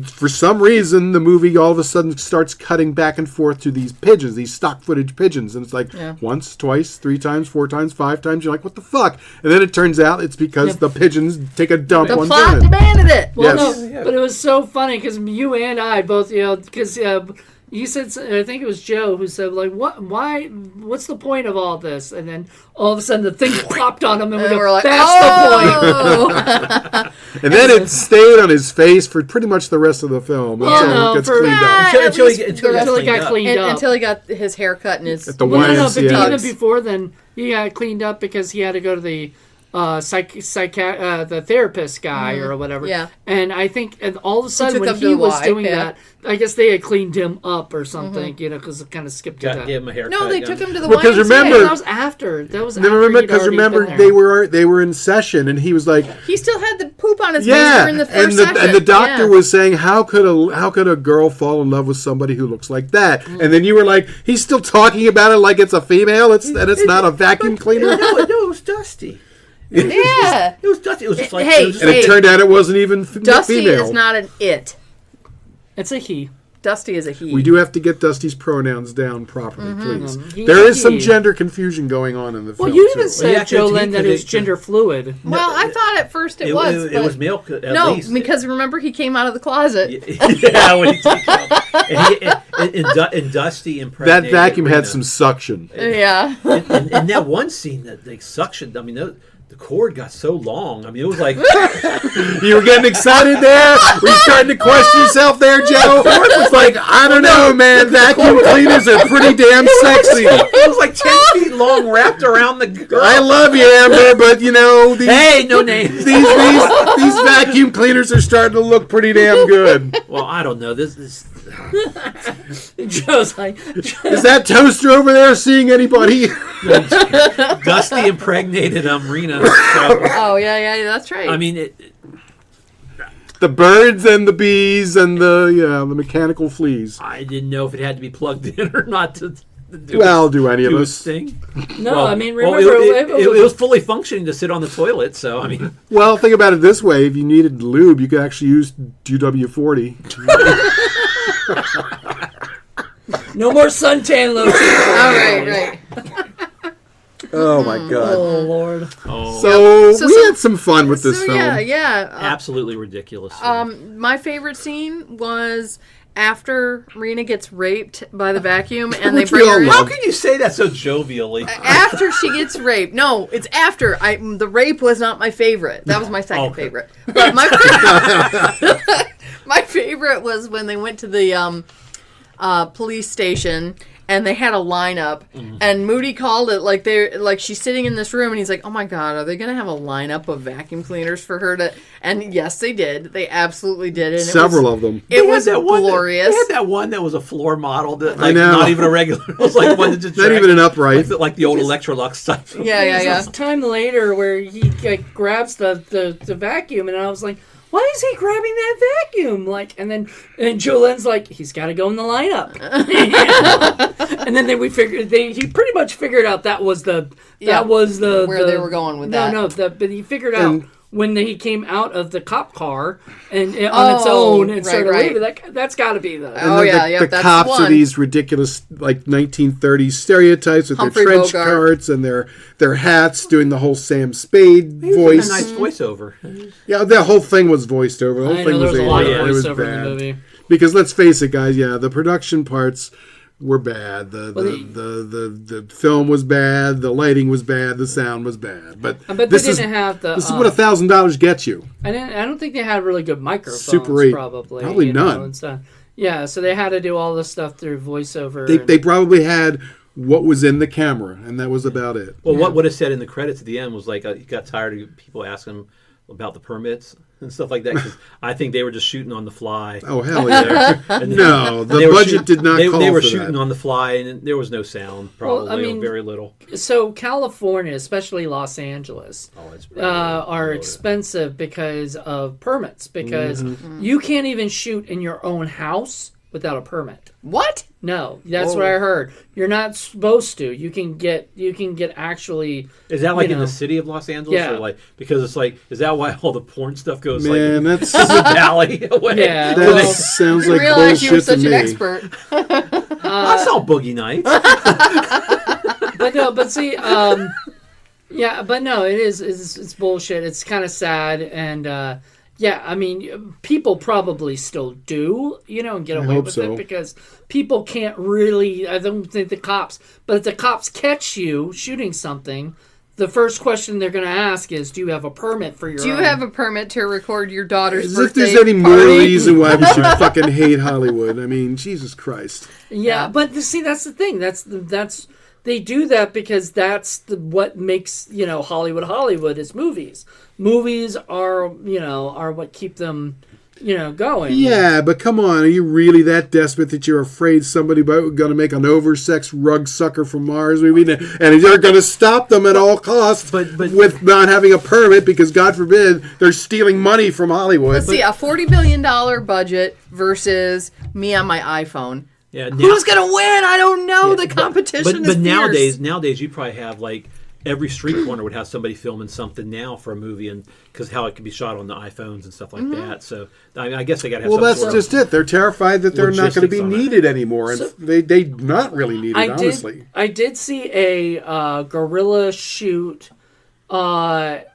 for some reason the movie all of a sudden starts cutting back and forth to these pigeons, these stock footage pigeons, and it's like once, twice, 3 times, 4 times, 5 times. You're like, what the fuck? And then it turns out it's because the pigeons take a dump The on plot Vernon. demanded it. Well, Yes. no, but it was so funny because you and I both, because you said, I think it was Joe who said, like, what's the point of all this? And then all of a sudden the thing popped on him, and we And go, we're like, that's the point. And then it stayed on his face for pretty much the rest of the film until no, it gets for- cleaned up. Until he least got Until he got up. cleaned up. Until he got his hair cut and his At the Well, no, but YMCA. even before then, he got cleaned up because he had to go to the the therapist guy or whatever. Yeah. And I think, and all of a sudden took when him to he the was Y, doing yeah. that, I guess they had cleaned him up or something, because it kind of skipped to that. Gave him a haircut. No, they took him to the Because YMCA. remember- That was after. They were in session, and he was like, He still had the poop on his face yeah, during the first and session. the doctor Yeah. was saying, how could a girl fall in love with somebody who looks like that? And then you were like, he's still talking about it like it's a female. It's not a vacuum cleaner. No, it was Dusty. Yeah. It was Dusty. It was just like... Hey, it was just And it hey. turned out it wasn't even Dusty female. is not an it. It's a he. Dusty is a he. We do have to get Dusty's pronouns down properly, please. He's There a is some he. gender confusion going on in the film. Well, you too. even said, yeah, Jolynn, that it was because gender fluid. Well, I thought at first it was. It but was male at no, least. because remember he came out of the closet. Yeah, when he takes off. And Dusty that impregnated vacuum had Rena. some suction. Yeah. And that one scene that they suctioned, I mean, the cord got so long. I mean, it was like... You were getting excited there? Were you starting to question yourself there, Joe? It's like, I don't know, man. Vacuum cleaners are pretty damn sexy. It was like 10 feet long, wrapped around the girl. I love you, Amber, but you know, these, Hey, no names. these vacuum cleaners are starting to look pretty damn good. Well, I don't know. This Joe's like, Is that toaster over there seeing anybody? Dusty impregnated Rena. So, Oh yeah, that's right. I mean, The birds and the bees and the mechanical fleas. I didn't know if it had to be plugged in or not to do Well, do any of do us? its thing. no, I mean, Well, remember, it was fully functioning to sit on the toilet. So I mean, Well, think about it this way: if you needed lube, you could actually use GW40. no more suntan lotion. All right. Oh my god! Oh, Lord. So we had some fun with this So film. yeah. absolutely ridiculous. My favorite scene was after Rena gets raped by the vacuum and they Which we bring all her in. love. How can you say that so jovially? After she gets raped. No, it's after. The rape was not my favorite. That was my second Okay. favorite. But my favorite was when they went to the police station and they had a lineup and Moody called it like she's sitting in this room and he's like, oh my god, are they gonna have a lineup of vacuum cleaners for her to? And yes, they did. They absolutely did. And Several of them. It was glorious. They had that one that was a floor model, that, I like, know. not even a regular. It was like one that just Not even an upright. like the old Electrolux type. Yeah. There's this time later where he grabs the vacuum, and I was like, why is he grabbing that vacuum? And Jolynn's like, he's got to go in the lineup. And then he pretty much figured out that was the where they were going with that. But he figured out when he came out of the cop car and on its own and started leaving. That's got to be the. The that's cops one. are these ridiculous, like 1930s stereotypes with Humphrey their trench Bogart. coats and their hats, doing the whole Sam Spade He was voice. a nice voiceover. Yeah, the whole thing was voiced over. The whole I thing know there was a was lot of it was voiceover in the bad. movie. Because let's face it, guys. Yeah, the production parts were bad. The film was bad. The lighting was bad. The sound was bad. But They this is didn't have the. this is what $1,000 gets you. I don't think they had really good microphones. Super 8. Probably. Probably you know, none. and stuff. Yeah, so they had to do all this stuff through voiceover. They probably had what was in the camera, and that was about it. Well, what would have said in the credits at the end was like, he got tired of people asking him about the permits and stuff like that, because I think they were just shooting on the fly. Oh hell yeah! And No, the they were budget shooting- did not They, call they were for shooting that. on the fly, and there was no sound, probably, I mean, or very little. So California, especially Los Angeles, Oh, it's are expensive because of permits. Because Mm-hmm. you can't even shoot in your own house without a permit. What? No, that's what I heard. You're not supposed to. You can get actually. Is that like you in know. the city of Los Angeles? Yeah. Or like, because it's like, is that why all the porn stuff goes Man, like that's the valley away? Yeah, that well, sounds I like didn't realize you were bullshit to such me. an expert. I saw Boogie Nights. But no, but see, yeah, but no, it's bullshit. It's kind of sad, and yeah, I mean, people probably still do, and get away hope with so. it because people can't really. I don't think the cops, but if the cops catch you shooting something, the first question they're going to ask is, "Do you have a permit for your?" Do you own? have a permit to record your daughter's As if birthday there's any more party? reason why we should fucking hate Hollywood. I mean, Jesus Christ. Yeah, but see, that's the thing. That's they do that because that's what makes, Hollywood is movies. Movies are what keep them, going. Yeah, but come on, are you really that desperate that you're afraid somebody going to make an oversexed rug sucker from Mars movie, and you're going to stop them at all costs with not having a permit because, God forbid, they're stealing money from Hollywood? Let's see, a $40 billion budget versus me on my iPhone. Yeah, who's going to win? I don't know. The competition is But fierce. nowadays you probably have like every street corner would have somebody filming something now for a movie, and because how it can be shot on the iPhones and stuff like that. So I guess they got to have. Well, that's just it. They're terrified that they're not going to be needed anymore, and they not really need it. Honestly, I did see a guerrilla shoot.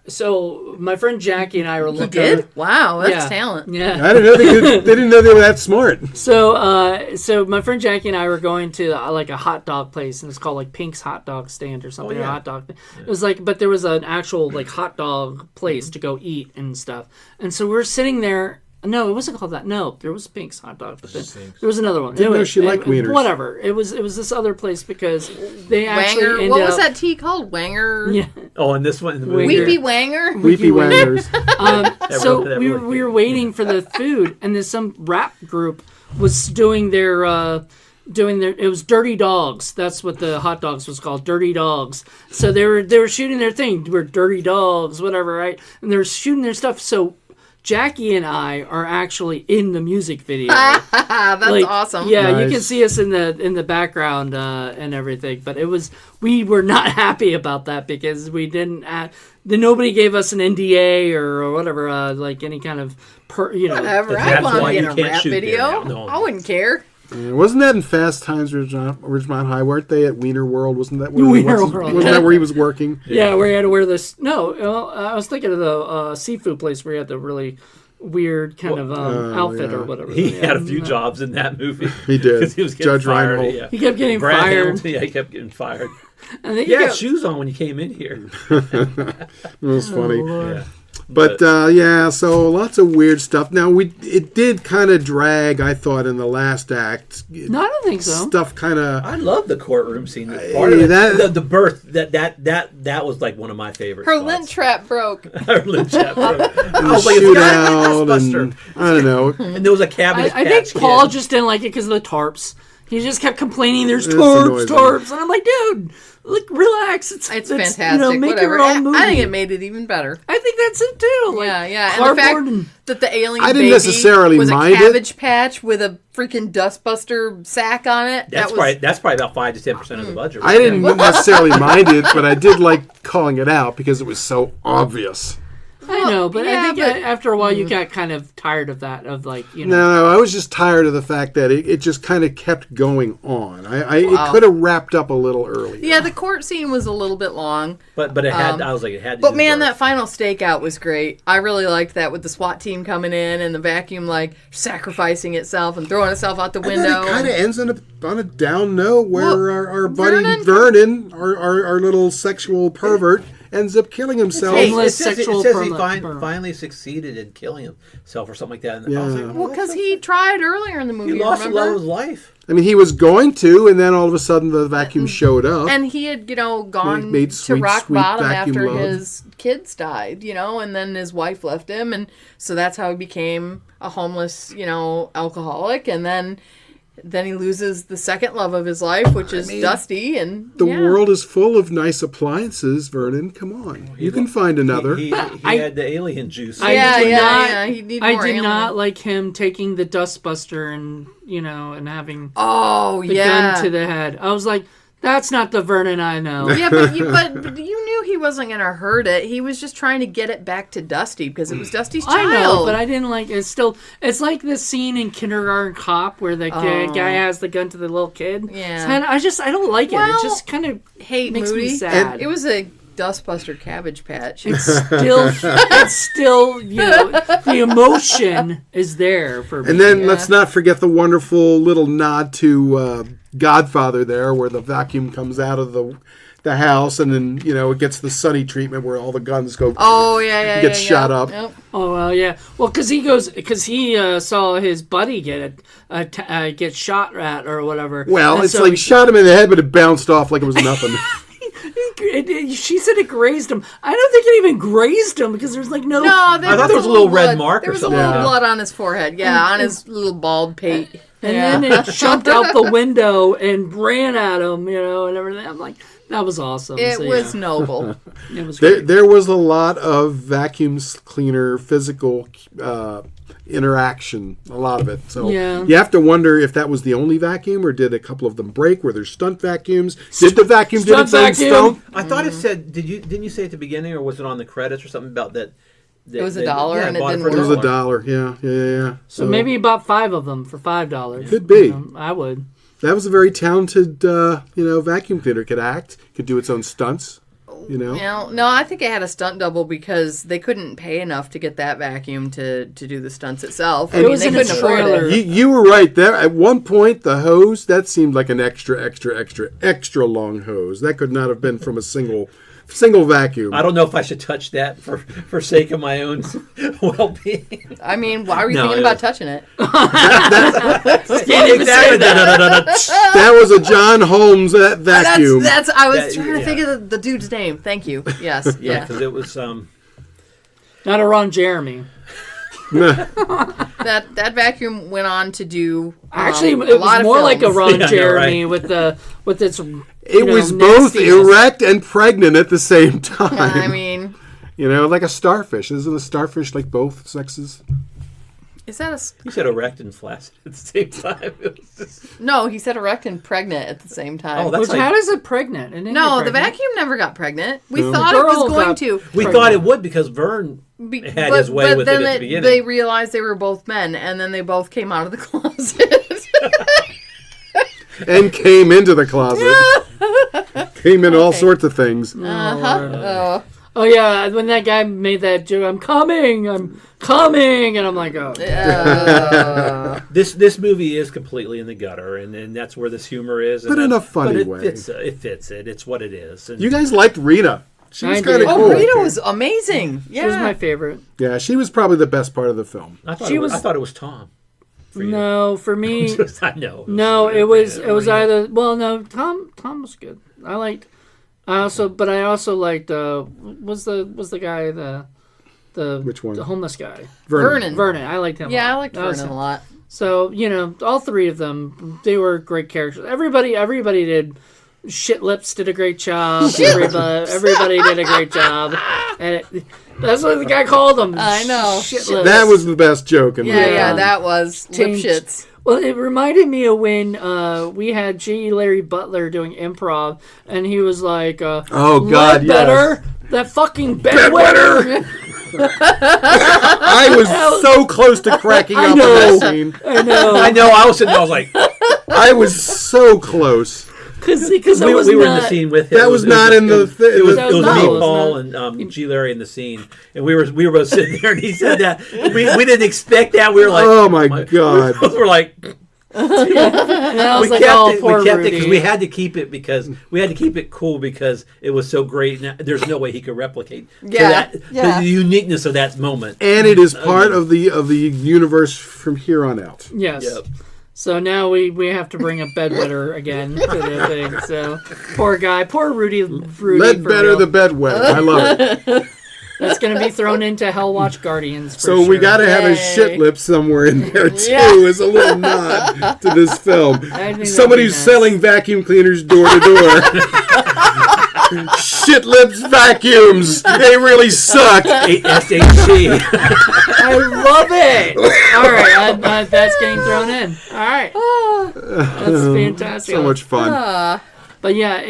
So my friend Jackie and I were looking. He did? Wow, that's talent. Yeah, I didn't know they didn't know they were that smart. So my friend Jackie and I were going to like a hot dog place, and it's called like Pink's Hot Dog Stand or something. Oh, yeah. A hot dog. It was like, but there was an actual like hot dog place to go eat and stuff. And so we're sitting there. No, it wasn't called that. No, there was Pink's Hot Dog. But there was another one. Didn't know she liked wieners. Whatever. It was this other place because they actually Wanger. ended What was up, that tea called? Wanger? Yeah. Oh, and this one in the movie. Weepy Wanger? Weepy Wangers. So we were waiting for the food, and then some rap group was doing their it was Dirty Dogs. That's what the hot dogs was called, Dirty Dogs. So they were shooting their thing. We're Dirty Dogs, whatever, right? And they were shooting their stuff. So Jackie and I are actually in the music video. That's awesome. Yeah, Nice. you can see us in the background and everything. But we were not happy about that because we didn't. Nobody gave us an NDA or whatever, like any kind of Whatever. That's I want to why be in you a can't rap shoot there video. now. No. I wouldn't care. Wasn't that in Fast Times Ridgemont High? Weren't they at Wiener World? Wasn't that where World. Wasn't that where he was working? Yeah, where he had to wear this. No, I was thinking of the seafood place where he had the really weird kind of outfit or whatever. He had a few jobs in that movie. He did. 'Cause he was getting Judge fired. Reinhold. Yeah. He kept getting Brad fired. Hamilton, he kept getting fired. And then He had shoes on when you came in here. It was funny. Yeah. But so lots of weird stuff. Now it did kind of drag, I thought, in the last act. No, I don't think so. Stuff kind of. I love the courtroom scene. Part of it, the birth that was like one of my favorites. Her lint trap broke. Her lint trap. I was was like, shootout it's and I don't know. and there was a cabbage. I think patch Paul kid. just didn't like it because of the tarps. He just kept complaining. There's This annoys tarps, and I'm like, dude, look, relax. It's fantastic. make Whatever. your own movie. I think it made it even better. I think that's it too. Like, Yeah. And the cardboard fact that the alien I didn't baby necessarily was a mind it. cabbage patch with a freaking dustbuster sack on it. That's probably about 5 to 10% of the budget. I didn't necessarily mind it, but I did like calling it out because it was so obvious. I know, but yeah, I think but- after a while you got kind of tired of that, of like, No, I was just tired of the fact that it just kind of kept going on. It could have wrapped up a little earlier. Yeah, the court scene was a little bit long. But it had. I was like, it had. To But do man, birth. that final stakeout was great. I really liked that with the SWAT team coming in and the vacuum like sacrificing itself and throwing itself out the And then window. it kind of ends on a down note where Well, our buddy Vernon, our little sexual pervert, ends up killing himself. Hey, Homeless It says sexual he pervert. finally succeeded in killing himself or something like that. And I was Yeah. like, Well, because he tried earlier in the movie. he lost the remember? love of his life. I mean, he was going to, and then all of a sudden the vacuum showed up. And he had, gone Made to sweet, rock sweet bottom vacuum after love. his kids died, and then his wife left him, and so that's how he became a homeless, alcoholic, and then he loses the second love of his life, which is Dusty, and The world is full of nice appliances, Vernon. Come on. You can find another. He had the alien juice. I He needed I more did alien. not like him taking the dustbuster and and having Oh the yeah, gun to the head. I was like, that's not the Vernon I know. yeah, but you knew he wasn't gonna hurt it. He was just trying to get it back to Dusty because it was Dusty's child. I know, but I didn't like it. It's like the scene in Kindergarten Cop where the guy has the gun to the little kid. Yeah. So I don't like it. Well, It just kind of hate makes Moody. me sad. It was a dustbuster cabbage patch. It's still, the emotion is there for me. And then let's not forget the wonderful little nod to Godfather there, where the vacuum comes out of the house, and then it gets the Sunny treatment where all the guns go. Oh yeah, get shot up. Yep. Oh well, yeah. Well, because he saw his buddy get shot at or whatever. Well, And it's so like shot him in the head, but it bounced off like it was nothing. she said it grazed him. I don't think it even grazed him because there's like no. No, I thought there was a little red mark There or was something. a little blood on his forehead. Yeah, on his little bald pate. And then it jumped out the window and ran at him, and everything. I'm like, that was awesome. It So, was yeah. noble. It was great. There was a lot of vacuum cleaner physical interaction, a lot of it. So Yeah. you have to wonder if that was the only vacuum, or did a couple of them break? Were there stunt vacuums? Did the vacuum do Stunt its own vacuum. stunt? I thought it said. Didn't you say at the beginning, or was it on the credits or something about that? It was $1 and it bought didn't for It was work. $1. Yeah. So maybe you bought 5 of them for $5. Could be. I would. That was a very talented, vacuum cleaner. Could act, could do its own stunts. No, I think it had a stunt double because they couldn't pay enough to get that vacuum to do the stunts itself. It was they in a couldn't afford trailer. it. You were right there. At one point, the hose that seemed like an extra long hose. That could not have been from a single vacuum. I don't know if I should touch that for sake of my own well-being. I mean, why were you No, thinking it about was- touching it? Can't even say that. That was a John Holmes vacuum. That's. I was That- trying to yeah. think of the dude's name. Thank you. Yes. Yeah, Yeah. because it was. Not a Ron Jeremy. That vacuum went on to do. Actually, a it lot was of more like a films. Ron Yeah, I know, Jeremy right? with its. It was both nastiness. erect and pregnant at the same time. I mean, like a starfish. Isn't a starfish like both sexes? is that a? You said erect and flaccid at the same time. It was just, No, he said erect and pregnant at the same time. Oh, that's Which, how does it pregnant? It didn't no, get the pregnant. vacuum never got pregnant. We No. thought The it was girl going got to. we pregnant. thought it would because Vern had his way with it then at the beginning. they realized they were both men, and then they both came out of the closet. And came into the closet. Came in all Okay. sorts of things. Uh-huh. Oh yeah, when that guy made that joke, I'm coming, and I'm like, oh. This movie is completely in the gutter, and that's where this humor is. But in a funny it way. Fits, it fits it. It's what it is. And You guys liked Rita. She was I kind did. of Oh, cool. Rita was amazing. Yeah. She was my favorite. Yeah, she was probably the best part of the film. I thought She I was- thought it was Tom. For you. No, for me, I know. no, it was either. Well, no, Tom was good. I also liked was the guy the Which one? the homeless guy Vernon. Vernon. I liked him. Yeah, I liked That was Vernon him. a lot. So all 3 of them, they were great characters. Everybody did. Shit Lips did a great job. Everybody did a great job, and that's what the guy called them. I know. Shit Lips. That was the best joke in the Yeah, movie. yeah, that was lip Changed- shits. Well, it reminded me of when we had G. Larry Butler doing improv, and he was like, Oh, God, Ledbetter, that fucking bedwetter. I was so close to cracking up in know. that scene. I know, I know. I was sitting there. I was like, I was so close. because we, that was we were not, in the scene with him. That was not in the thi- It was That was not- me, it was Paul, not. and G. Larry in the scene, and we were both sitting there, and he said that we didn't expect that. We were like, Oh, my God. we were like, And I was we like, kept oh, it. poor We kept it Rudy. because we had to keep it cool because it was so great. And there's no way he could replicate. Yeah, yeah. The uniqueness of that moment. And it is part of the universe from here on out. Yes. Yep. So now we have to bring a bedwetter again to the thing. So poor guy, poor Rudy. Let for better real. the bedwetter. I love it. That's going to be thrown into Hellwatch Guardians. For So sure. we got to have a Yay. shit lip somewhere in there too, Yeah. as a little nod to this film. I think Somebody that'd who's be nice. selling vacuum cleaners door to door. Shit lips vacuums. They really suck. SHC. I love it. All right, that's getting thrown in. All right, that's fantastic. So much fun. But yeah,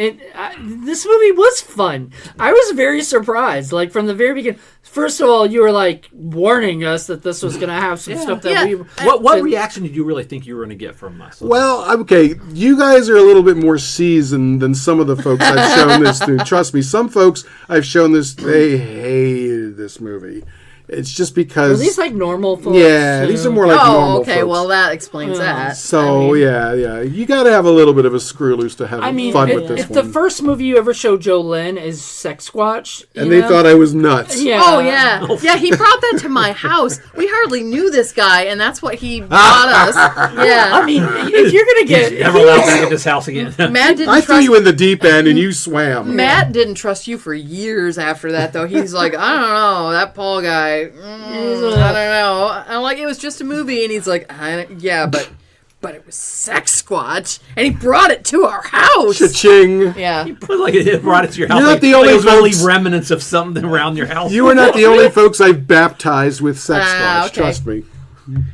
this movie was fun. I was very surprised. Like from the very beginning. First of all, you were like warning us that this was going to have some stuff that Yeah. we. What and- reaction did you really think you were going to get from us? Well, okay, you guys are a little bit more seasoned than some of the folks I've shown this to. Trust me, some folks I've shown this, they hated this movie. It's just Are because these like normal folks? yeah, these are more like normal Oh, okay. folks. Well, that explains that. So yeah, you got to have a little bit of a screw loose to have fun with this if one. the first movie you ever showed Jolynn is Sex Squatch, And they thought I was nuts. yeah. Oh yeah, yeah. He brought that to my house. We hardly knew this guy, and that's what he brought us. Yeah. I mean, if you're gonna get Never allowed back at this house again. Matt didn't I threw trust you in the deep end and you swam. Matt didn't trust you for years after that, though. He's like, I don't know, that Paul guy. I don't know. I'm like, it was just a movie, and he's like, yeah, but it was Sex Squatch, and he brought it to our house. Cha-ching. Yeah. Like it brought it to your house. You're not like, the only like it was only folks- remnants of something around your house. You are not the only folks I've baptized with sex squatch. Okay. Trust me.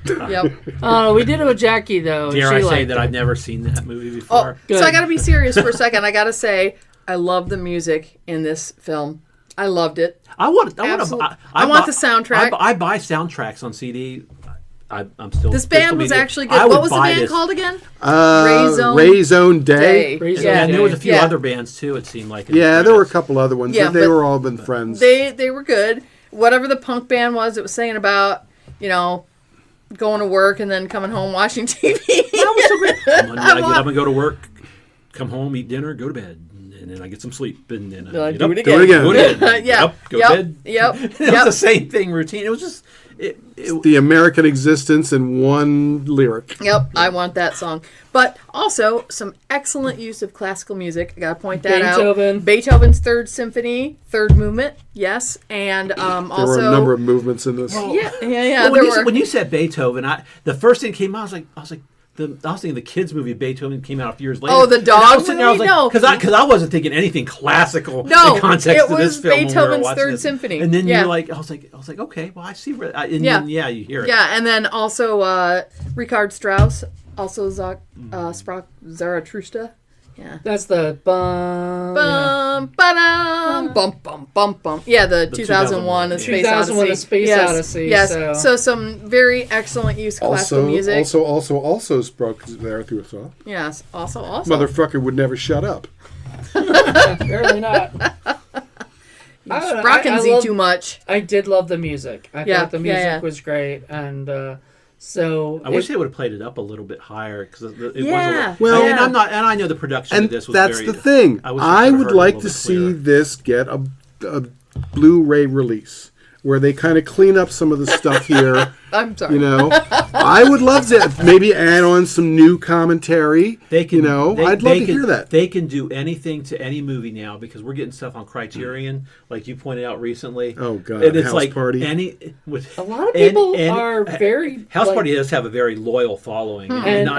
Yep. we did it with Jackie though. Dare She I say liked that it. I've never seen that movie Oh, before? Good. so I got to be serious for a second. I got to say, I love the music in this film. I loved it. I want the soundtrack. I buy soundtracks on CD. I'm still. This band was actually good. I would What was the buy band this. called again? Ray's Own Day. Ray's Yeah. And there was a few Yeah. other bands too. It seemed like. in Yeah, the there were a credits. couple other ones. Yeah, but they but were all been friends. They were good. Whatever the punk band was, it was saying about, going to work and then coming home watching TV. That was so great. Monday, I get up and go to work, come home, eat dinner, go to bed, and then I get some sleep, and then I get do up, it Do it again. Go to bed. Yeah. Up, go to bed. Yep. It was the same thing routine. It was just. The American existence in one lyric. Yep, I want that song. But also, some excellent use of classical music. I gotta point that Beethoven. out. Beethoven's Third Symphony, third movement, yes. And There also... were a number of movements in this. Yeah. Well, there were... when you said Beethoven, the first thing that came out, I was thinking the kids' movie Beethoven came out a few years later. Oh, the dog And I was sitting there, I was movie? like, No. because I wasn't thinking anything classical No, in context it to this was film. when we were Beethoven's watching Third this. Symphony. And then Yeah. you're like, I was like, okay, well I see, and Yeah. then, you hear it. Yeah, and then also Richard Strauss, also Sprach Zarathustra. Yeah. That's the bum. Bum, ba-dum, bum, bum, bum, bum. Yeah, the 2001 A Space 2001 Odyssey. A Space Yes, Odyssey, Yes. so- some very excellent use of classical music. Also spoke Zarathustra. Yes, also. Motherfucker would never shut up. Apparently not. Sprocken Z too much. I did love the music. I Yeah, thought the music yeah. was great, and so I wish they would have played it up a little bit higher because it Yeah. wasn't. Well- and I know the production And of this was that's very. the thing. wish we I could've would heard it a like little to bit see clearer. this get a Blu-ray release where they kind of clean up some of the stuff here. I'm sorry. I would love to maybe add on some new commentary. They can, I'd love to hear that. They can do anything to any movie now because we're getting stuff on Criterion, like you pointed out recently. Oh, God, and it's House like Party. a lot of people are very House Party does have a very loyal following, and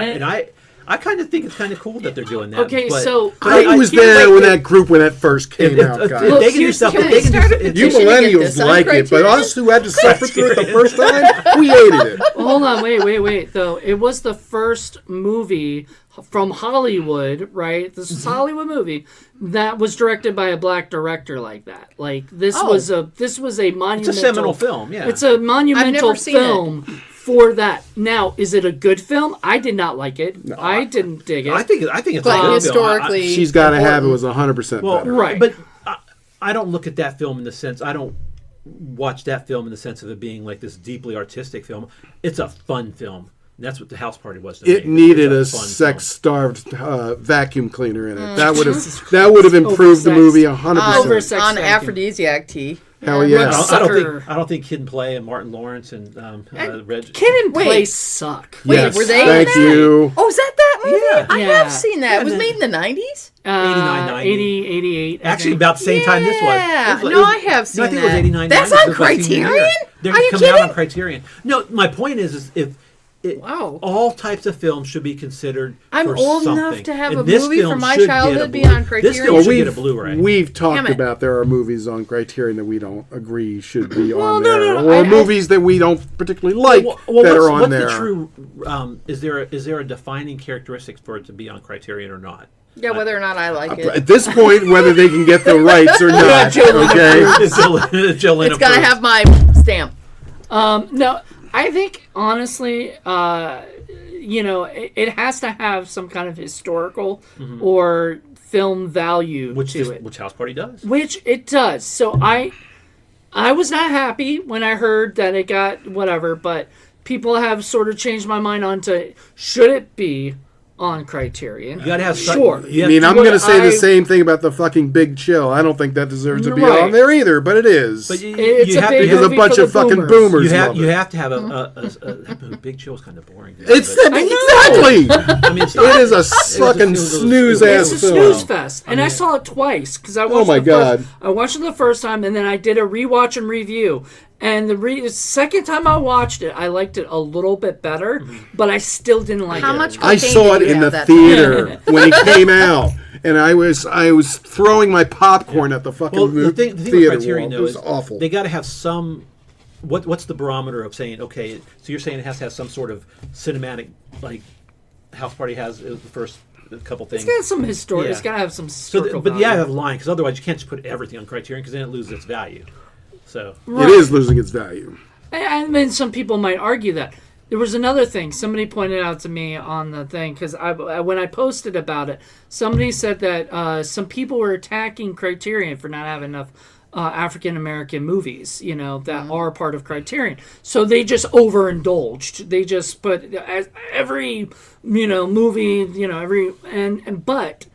I kind of think it's kind of cool that they're doing that. Okay, but, so I was there when that group when that first came out, guys. If they can do stuff. can If we they can start a do, petition? You Should we get millennials this on like it, but Criterion? us who had to suffer through it the first time, we hated it. Hold on, wait. Though it was the first movie from Hollywood, right? This is a Hollywood movie that was directed by a black director like that. Like this was a monumental. it's a seminal film. Yeah, It's a monumental never seen film for that. Now, is it a good film? I did not like it. I didn't dig it. I think it's But a good historically, film. She's got to have it was 100% Well, better. Right. But I don't look at that film in the sense I don't watch that film in the sense of it being like this deeply artistic film. It's a fun film. And that's what the House Party was. To It me. needed a It's fun film. sex-starved vacuum cleaner in it. That would have improved the Oversexed. movie 100%. Oversexed on vacuum. aphrodisiac tea. Hell Yeah. yeah. I don't think Kid and Play and Martin Lawrence and Reg. Kid and Wait. Play suck. Wait, Yes, were they in thank that? you. Oh, is that movie? Yeah. I Yeah. have seen that. It was made in the 90s? 89, 90. 80, 88. I Actually, think. about the same time this was. Yeah. It was- No, I have seen I think it was that. 89. That's 90. on It was my senior year. Criterion? They're Are you coming out kidding? on Criterion. No, my point is if Wow. all types of films should be considered. I'm for old enough something. to have And a this movie film from my should get a childhood be Blu- on Criterion? This film Well, should get a Blu-ray. we've talked Damn it. about there are movies on Criterion that we don't agree should be on no, there, no, or I- movies that we don't particularly like that what's, are on what's there. the true? Is there a defining characteristic for it to be on Criterion or not? Yeah, whether or not I like it. At this point, whether they can get the rights or not, okay? Jolynn It's got to approves. have my stamp. No, I think honestly, it has to have some kind of historical or film value which to it, House Party does. which it does. So I was not happy when I heard that it got whatever, but people have sort of changed my mind onto should it be on Criterion. You gotta have sure. I mean, I'm going to say the same thing about the fucking Big Chill. I don't think that deserves to be on there either, but it is. But it's a big because a movie bunch for of the fucking boomers. boomers. You have to have a Big Chill is kind of boring. It's exactly. I mean, It is a fucking snooze ass It's a film. snooze fest, and I saw it twice because I watched. Oh my God! I watched it the first time, and then I did a rewatch and review. And the second time I watched it, I liked it a little bit better, but I still didn't like How it. much I cocaine saw did it you in have the that theater when it came out, and I was throwing my popcorn at the fucking the thing theater with Criterion, wall. It though, was is awful. They got to have some. What's the barometer of saying okay? So you're saying it has to have some sort of cinematic, like House Party has the first couple things. It's got some historic. Yeah. It's got to have some So, historical but value. yeah, I have a line because otherwise you can't just put everything on Criterion because then it loses its value. So It is losing its value. I mean, some people might argue that. There was another thing somebody pointed out to me on the thing because when I posted about it, somebody said that some people were attacking Criterion for not having enough African American movies, that are part of Criterion. So they just overindulged. They just put every movie, but.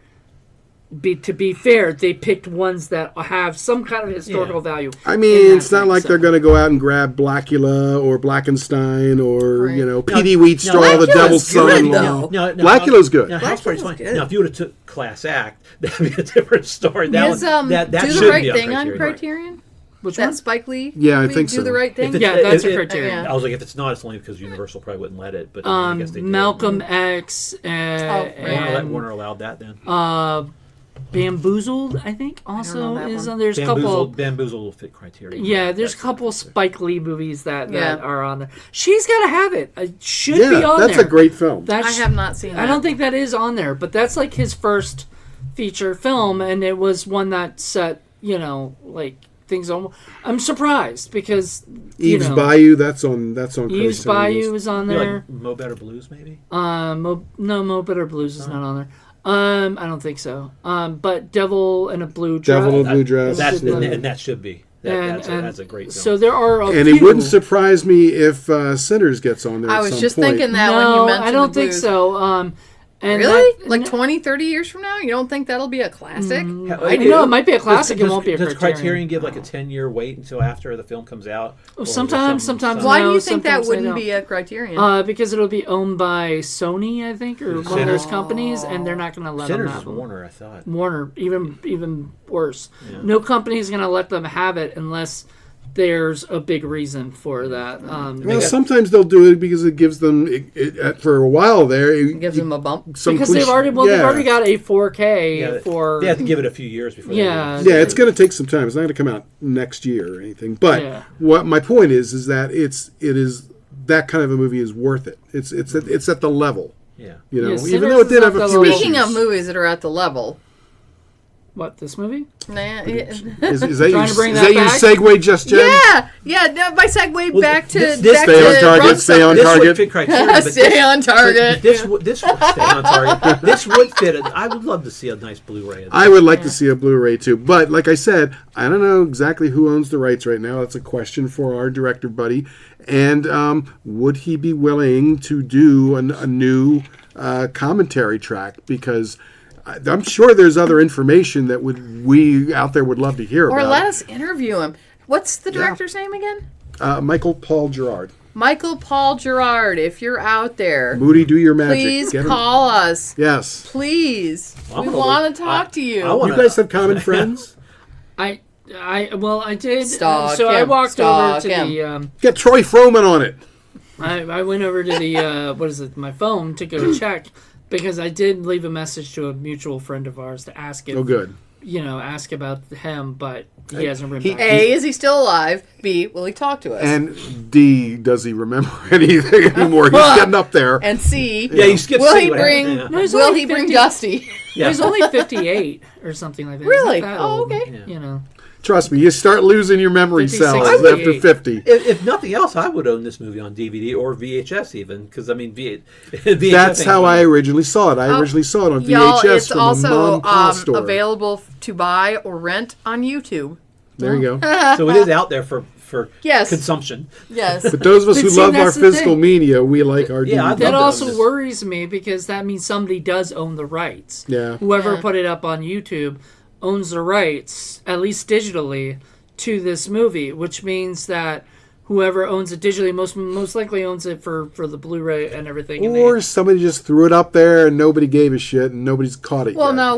To be fair, they picked ones that have some kind of historical value. I mean, it's not like they're going to go out and grab Blackula or Blackenstein or P.D. Wheatstraw, the Devil's Son-in-Law. Blackula's good. Now, House Party's fine. Now, if you would have took Class Act, that'd be a different story. That Is that Do should the Right be Thing on on Criterion? Which that one? Spike Lee? Yeah, I movie, think Do so. the Right Thing? Yeah, that's a Criterion. I was like, if it's not, it's only because Universal probably wouldn't let it. But I guess they did. Malcolm X and Warner allowed that then. Bamboozled, I think, also that is one. on. There's a couple. Bamboozled will fit Criterion. Yeah, there's a couple Spike Lee movies that are on there. She's got to have it. It should be on that's there. a great film. I have not seen that. I don't think that is on there, but that's like his first feature film, and it was one that set, like things on. I'm surprised because Eve's Bayou, that's on Eve's Bayou is on there. Like Mo Better Blues, maybe. Mo Better Blues is not on there. I don't think so. But Devil in a Blue Dress. Devil in a Blue Dress. And that should be. That's a great film. So there are and it wouldn't surprise me if Sinners gets on there I at was some just point. thinking that when you mentioned I don't the think blues. so. And Really? Like 20, 30 years from now? You don't think that'll be a classic? I know it might be a classic. It won't be a Does Criterion. Criterion give like a 10-year wait until after the film comes out? Sometimes. Why do No, you think that sometimes they wouldn't don't. be a Criterion? Because it'll be owned by Sony, I think, or one of those companies, and they're not going to let them Sinners have is them. Warner, I thought. Warner, even worse. Yeah. No company is going to let them have it unless there's a big reason for that. Well, sometimes they'll do it because it gives them for a while there. It gives them a bump. Because they've already got a 4K for. They have to give it a few years before. Yeah, it's going to take some time. It's not going to come out next year or anything. But what my point is that it is that kind of a movie is worth it. It's at the level. Yeah, even though it did have a few issues. Speaking of movies that are at the level. What, this movie? Nah, Is that Trying to bring is that your back? segue, Just Jen? Yeah. No, my segue back to Stay on target. Stay on this target. would fit Criterion, but Stay on target. This would stay on target. This would fit. I would love to see a nice Blu-ray. I would like to see a Blu-ray too, but like I said, I don't know exactly who owns the rights right now. That's a question for our director buddy. And would he be willing to do a new commentary track? Because I'm sure there's other information that we out there would love to hear about. Or let us interview him. What's the director's name again? Michael Paul Gerard. Michael Paul Gerard, if you're out there, Moody, do your magic. please Get him. call us. Yes. Please. We want to talk to you. You guys have common friends? I did. Stalk so I him. walked over Stalk to him. the. Get Troy Froman on it. I went over to the my phone to go check because I did leave a message to a mutual friend of ours to ask if. Oh, good. Ask about him, but he hasn't written back. A, is he still alive? B, will he talk to us? And D, does he remember anything anymore? He's getting up there. And C, you skip will C, he what bring? happened? No, he's Will only he bring 50 Dusty? Yeah. He's only 58 or something like that. Really? He's not that Oh, old, okay. Yeah. Trust me, you start losing your memory 56, cells 58. after 50. If nothing else, I would own this movie on DVD or VHS even, because I mean, VHS. That's how I originally saw it. I originally saw it on VHS Y'all, it's from a mom also and pop store. available to buy or rent on YouTube. There you go. So it is out there for Yes. consumption. Yes. But those of us But who see, love our that's the physical thing. media, we like our Yeah, I DVDs. That love also those. worries me because that means somebody does own the rights. Yeah. Whoever Yeah. put it up on YouTube owns the rights, at least digitally, to this movie, which means that whoever owns it digitally most likely owns it for the Blu-ray and everything. And Or somebody just threw it up there and nobody gave a shit and nobody's caught it Well, yet. no,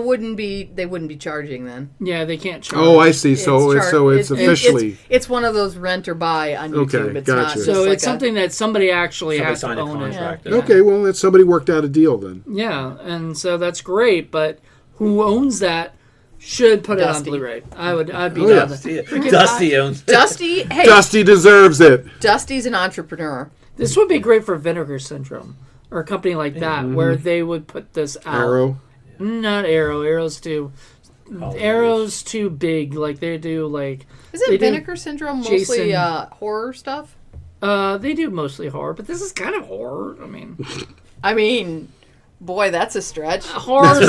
they wouldn't be charging then. they can't charge. Oh, I see. So it's it- officially. It's one of those rent or buy on YouTube. Okay, It's gotcha. not just So like it's something that somebody actually Somebody has to signed a own it. contract. Yeah. Okay, well, that somebody worked out a deal then. Yeah, and so that's great, but who owns that should put it on Dusty. Blu-ray. I'd be Oh, down. yeah. Dusty owns. Dusty. Hey, Dusty deserves it. Dusty's an entrepreneur. This would be great for Vinegar Syndrome or a company like that, where they would put this out. Arrow. Not Arrow. Arrow's too big. Like they do like. Isn't They do Vinegar Syndrome mostly Jason- horror stuff? They do mostly horror, but this is kind of horror. I mean, boy, that's a stretch. Horror.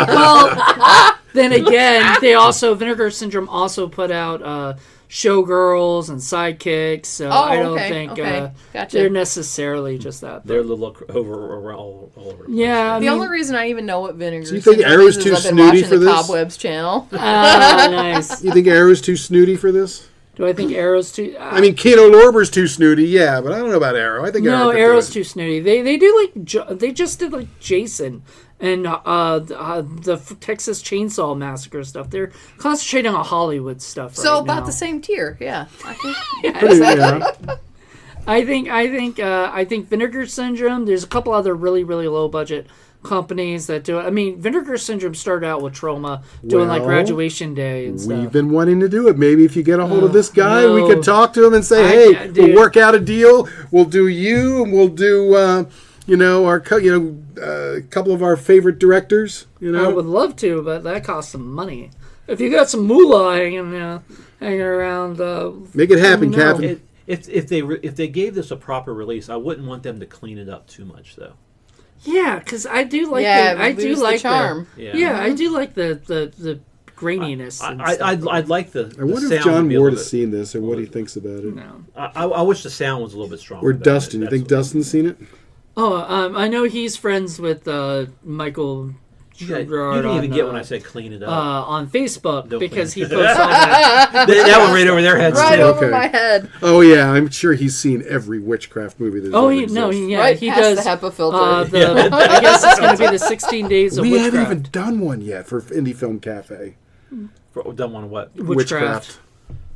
Well, then again, Vinegar Syndrome also put out Showgirls and Sidekicks. So I don't think Gotcha. they're necessarily just that. They're a little over all over. The place. Yeah, I The mean, only reason I even know what Vinegar So you think Syndrome Arrow's is too I've been snooty watching for the this? Cobwebs channel. nice. You think Arrow's too snooty for this? Do I think Arrow's too? I mean, Kino Lorber's too snooty, yeah, but I don't know about Arrow. I think Arrow no, could Arrow's do too snooty. They do like they just did like Jason and the Texas Chainsaw Massacre stuff. They're concentrating on Hollywood stuff. So right about now. the same tier, yeah. I think it. Yeah. I think Vinegar Syndrome. There's a couple other really low budget companies that do it. I mean, Vinegar Syndrome started out with Trauma doing like Well, Graduation Day and stuff. We've been wanting to do it. Maybe if you get a hold of this guy, no. we could talk to him and say, "Hey, dude. we'll work out a deal. We'll do you, and we'll do, our, a couple of our favorite directors. You I know, would love to, but that costs some money. If you got some moolah hanging around, make it happen, no. Captain." If they gave this a proper release, I wouldn't want them to clean it up too much, though. yeah, because I do like I do like the charm. I do like the graininess. and stuff. I'd like the. I wonder the if sound to John be a Ward little has bit- seen this and what he thinks about it. No. I wish the sound was a little bit stronger. Or but Dustin. You that's- think Dustin's seen it? Oh, I know he's friends with Michael You Gerard didn't even on, get when I said clean it up. on Facebook Don't because he think- posts all that. that one right over their heads Right too. over Okay. my head. Oh yeah, I'm sure he's seen every witchcraft movie there's Oh, ever he existed. Right he past does. the HEPA filter. I guess it's going to be the 16 Days of We Witchcraft. haven't even done one yet for Indie Film Cafe. Done one what? Witchcraft.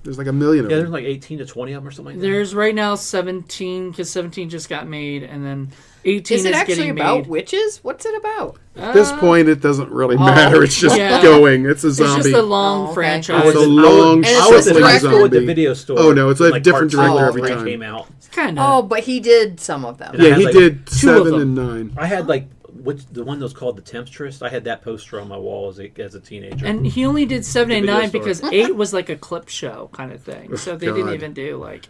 There's like a million of Yeah, them. there's like 18 to 20 of them or something like that. There's right now 17 because 17 just got made, and then 18 Is it actually getting about made. witches? What's it about? At this point, it doesn't really matter. It's just yeah. going. It's a It's zombie. just a long Oh, okay. franchise. It's a I long, And it's I was just in high director school at the zombie. video store. Oh, no, it's a when, different part director two every three time. Came out. Kind Oh, of. but he did some of them. And I Yeah, had he like did 2 of 7 them. and 9. I had like the one that was called The Temptress. I had that poster on my wall as a teenager. And he only did 7 and video 9 store. because 8 was like a clip show kind of thing. So they didn't God. even do like,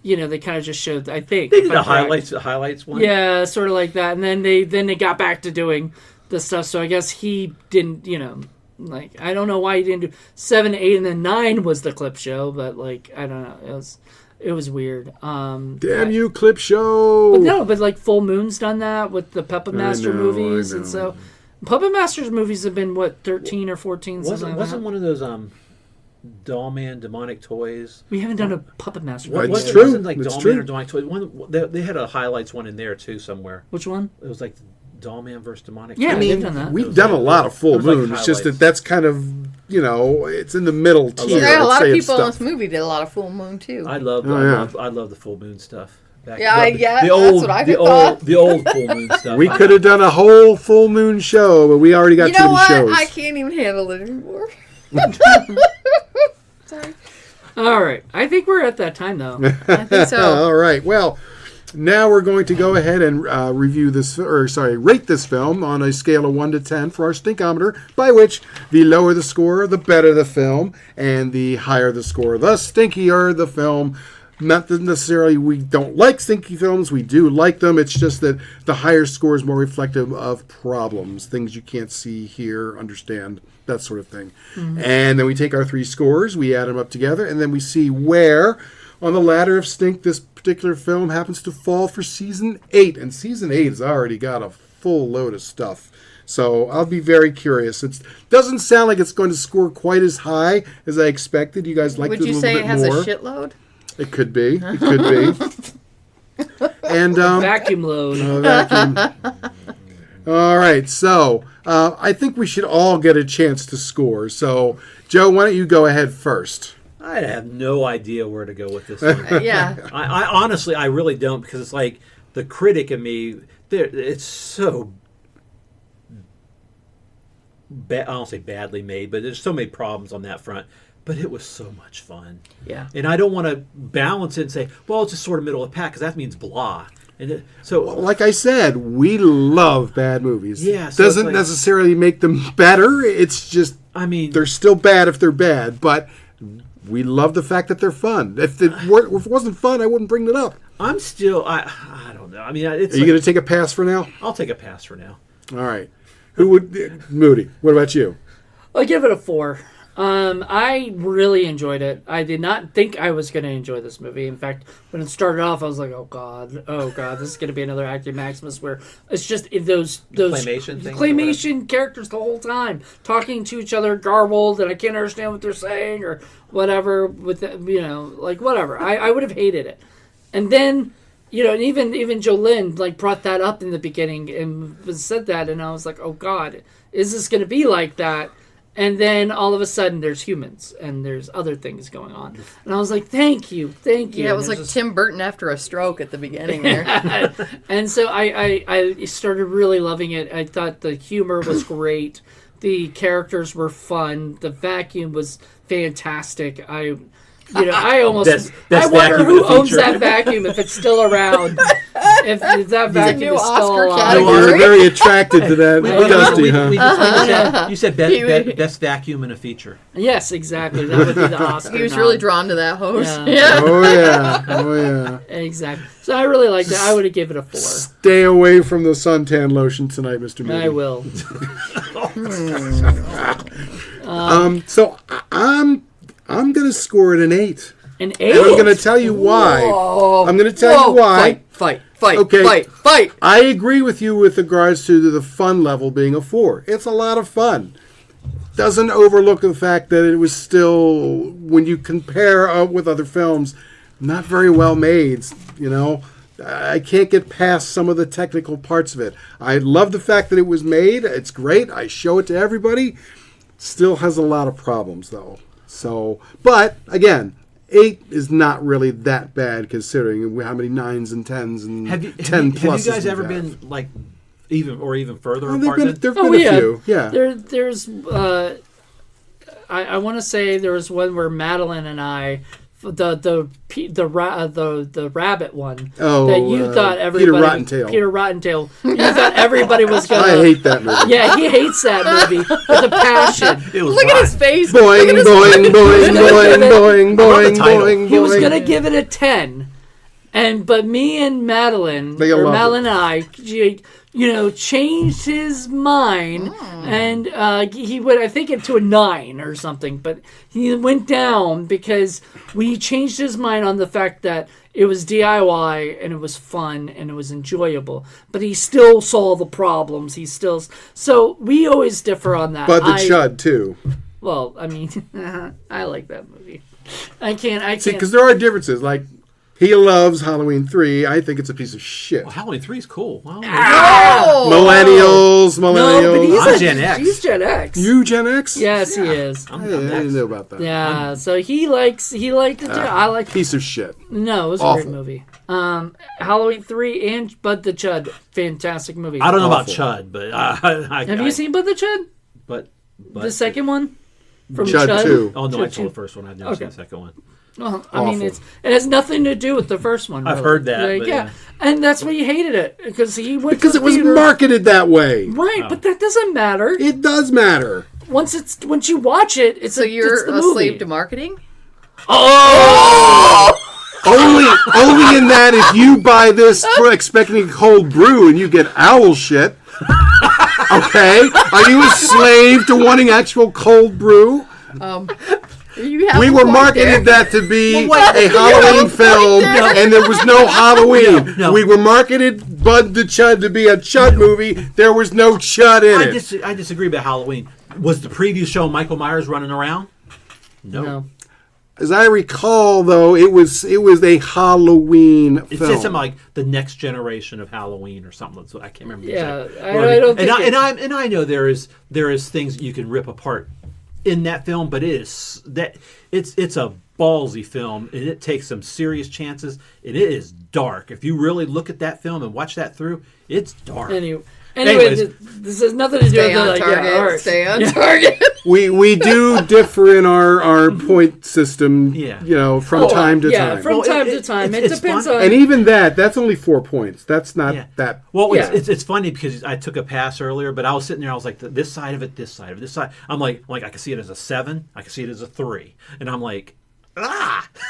they kind of just showed. I think they if did I'm the correct. highlights one. Yeah, sort of like that. And then they got back to doing the stuff. So I guess he didn't, like I don't know why he didn't do 7, 8, and then 9 was the clip show. But like I don't know, it was weird. Damn you, Clip Show! But no, but like Full Moon's done that with the Puppet Master know, movies, I and know. so Puppet Master's movies have been 13 or 14. Wasn't Something like one of those Doll Man demonic toys? that. We haven't done a Puppet Master. What? movie It's yet. true. Wasn't like It's Doll true. Man or demonic toys. They had a highlights one in there too somewhere. Which one? It was like Doll Man versus demonic. Yeah, toys. they've done that. We've done a lot of Full It was like Moon. It's just that highlights. that's kind of, it's in the middle tier. Yeah, a lot of I'd say, people in stuff. this movie did a lot of full moon too. I love the Full Moon stuff. Yeah, that's what I the thought. the old Full Moon stuff. We could have done a whole Full Moon show, but we already got You too know many what? shows. I can't even handle it anymore. Sorry. All right, I think we're at that time though. I think so. All right. Well, now we're going to go ahead and rate this film on a scale of 1 to 10 for our stinkometer, by which the lower the score, the better the film, and the higher the score, the stinkier the film. Not that necessarily we don't like stinky films. We do like them. It's just that the higher score is more reflective of problems, things you can't see, hear, understand, that sort of thing. And then we take our 3 scores, we add them up together, and then we see where on the ladder of stink this particular film happens to fall for season 8. And season 8 has already got a full load of stuff. So I'll be very curious. It doesn't sound like it's going to score quite as high as I expected. You guys liked it a little bit more. Would you say it has a shitload? It could be. It could be. And Vacuum load. vacuum. All right. So I think we should all get a chance to score. So Joe, why don't you go ahead first? I have no idea where to go with this one. I honestly, I really don't, because it's like the critic in me. It's so I don't say badly made, but there's so many problems on that front. But it was so much fun. Yeah. And I don't want to balance it and say, well, it's just sort of middle of the pack, because that means blah. And Well, like I said, we love bad movies. Yeah, so doesn't it's like, necessarily make them better. It's just, I mean, they're still bad if they're bad, but we love the fact that they're fun. If it wasn't fun, I wouldn't bring it up. I'm still, I don't know. I mean, it's Are you going to take a pass for now? I'll take a pass for now. All right. Who would, Moody, what about you? I'll give it a 4. I really enjoyed it. I did not think I was going to enjoy this movie. In fact, when it started off, I was like, oh god, this is going to be another Acting Maximus where it's just those claymation characters the whole time talking to each other garbled, and I can't understand what they're saying or whatever. With whatever. I would have hated it. And then, and even Jolynn brought that up in the beginning and said that, and I was like, oh god, is this going to be like that? And then all of a sudden, there's humans and there's other things going on. And I was like, thank you. Yeah, it was like Tim Burton after a stroke at the beginning there. And so I started really loving it. I thought the humor was great. The characters were fun. The vacuum was fantastic. I almost I wonder who owns that vacuum, if it's still around. If that vacuum is still alive. You're very attracted to that Dusty, huh? You said best vacuum in a feature. Yes, exactly. That would be the Oscar. He was really drawn to that host. Yeah. Oh yeah. Exactly. So I really liked it. I would have given it a 4. Stay away from the suntan lotion tonight, Mr. Moody. I will. So I'm going to score it an 8. An 8? And I'm going to tell you why. Whoa. I'm going to tell you why. Fight. Okay. Fight. I agree with you with regards to the fun level being a 4. It's a lot of fun. Doesn't overlook the fact that it was still, when you compare with other films, not very well made. I can't get past some of the technical parts of it. I love the fact that it was made. It's great. I show it to everybody. Still has a lot of problems, though. So, but again, 8 is not really that bad considering how many 9s and 10s and 10 pluses. Have you guys ever been even further apart? There've been a few. Yeah. There's I want to say there was one where Madeline and I, the rabbit one. Oh, that you thought everybody Peter Rottentail. You thought everybody was gonna. I hate that movie. Yeah, he hates that movie with a passion. Look at his face. Boing, boing, boing, boing, boing, boing. He was gonna give it a 10, but me and Madeline and I, changed his mind, and he went, I think, into a 9 or something. But he went down because we changed his mind on the fact that it was DIY and it was fun and it was enjoyable. But he still saw the problems. So we always differ on that. But the Chud too. Well, I mean, I like that movie. I can't. See, because there are differences. Like, he loves Halloween 3. I think it's a piece of shit. Well, Halloween 3 is cool. Wow. Millennials. No, but I'm Gen X. He's Gen X. You Gen X? Yes, he is. I didn't know about that. Yeah, so he liked it too. I like piece of shit. No, it was a great movie. Halloween 3 and Bud the Chud, fantastic movie. I don't know about Chud, but have you seen Bud the Chud? But the second one from Chud 2. Oh no, I saw the first one. I've never seen the second one. Well, I mean, it has nothing to do with the first one. Really. I've heard that. Yeah, and that's why you hated it because it was marketed that way. Right, but that doesn't matter. It does matter. Once you watch it, it's you're the a movie. slave to marketing. Oh! Only in that if you buy this for expecting a cold brew and you get owl shit. Okay? Are you a slave to wanting actual cold brew? We were marketed that to be a Halloween film, and there was no Halloween. No. We were marketed Bud the Chud to be a Chud movie. There was no Chud in it. I disagree about Halloween. Was the preview showing Michael Myers running around? No. As I recall, though, it was a Halloween film. It said something like the next generation of Halloween or something. So I can't remember. Yeah, exactly. I don't think and I know there is things you can rip apart in that film, but it's a ballsy film, and it takes some serious chances, and it is dark. If you really look at that film and watch that through, it's dark. Anyway, this has nothing to do with on target. Stay on target. We do differ in our point system, from time to time. From time to time. It depends on... And even that's only 4 points. That's not that... Well, it's funny because I took a pass earlier, but I was sitting there, I was like, this side of it, this side of it, this side. I'm like I can see it as a 7, I can see it as a 3. And I'm like...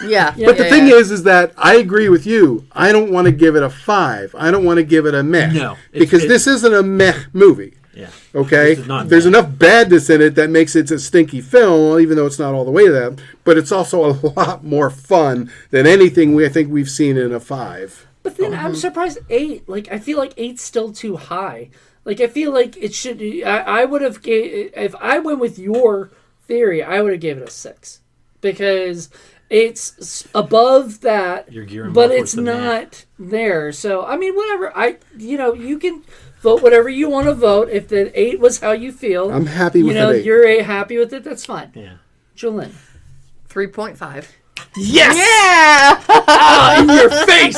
Yeah. But the thing is that I agree with you. I don't want to give it a 5. I don't want to give it a meh. No. Because this isn't a meh movie. Yeah. Okay? There's enough badness in it that makes it a stinky film, even though it's not all the way to that. But it's also a lot more fun than anything I think we've seen in a 5. But then I'm surprised 8. I feel like 8's still too high. I feel like it should... I would have... If I went with your theory, I would have gave it a 6. Because it's above that, but it's not there. So, I mean, whatever. You can vote whatever you want to vote. If the 8 was how you feel, I'm happy with it. You're happy with it. That's fine. Yeah. Jolynn. 3.5. Yes. Yeah. In your face.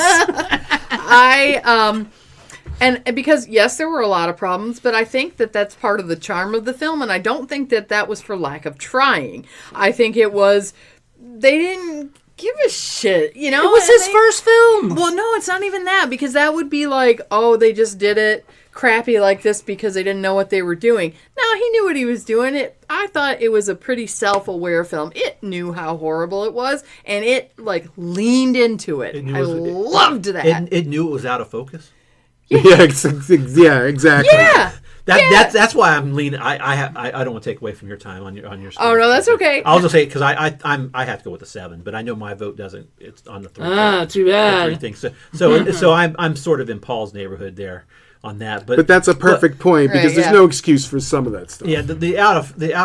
And because, yes, there were a lot of problems, but I think that that's part of the charm of the film, and I don't think that was for lack of trying. I think it was, they didn't give a shit, It was his first film. Well, no, it's not even that, because that would be like, oh, they just did it crappy like this because they didn't know what they were doing. No, he knew what he was doing. I thought it was a pretty self-aware film. It knew how horrible it was, and it, leaned into it. I loved that. It knew it was out of focus. Yeah, exactly. Yeah. That's why I'm leaning. I don't want to take away from your time on your. Oh no, that's okay. I'll just say because I have to go with a 7, but I know my vote doesn't. It's on the 3. Too bad. 3 thing. So I'm sort of in Paul's neighborhood there on that. But that's a perfect point because there's no excuse for some of that stuff. Yeah, the out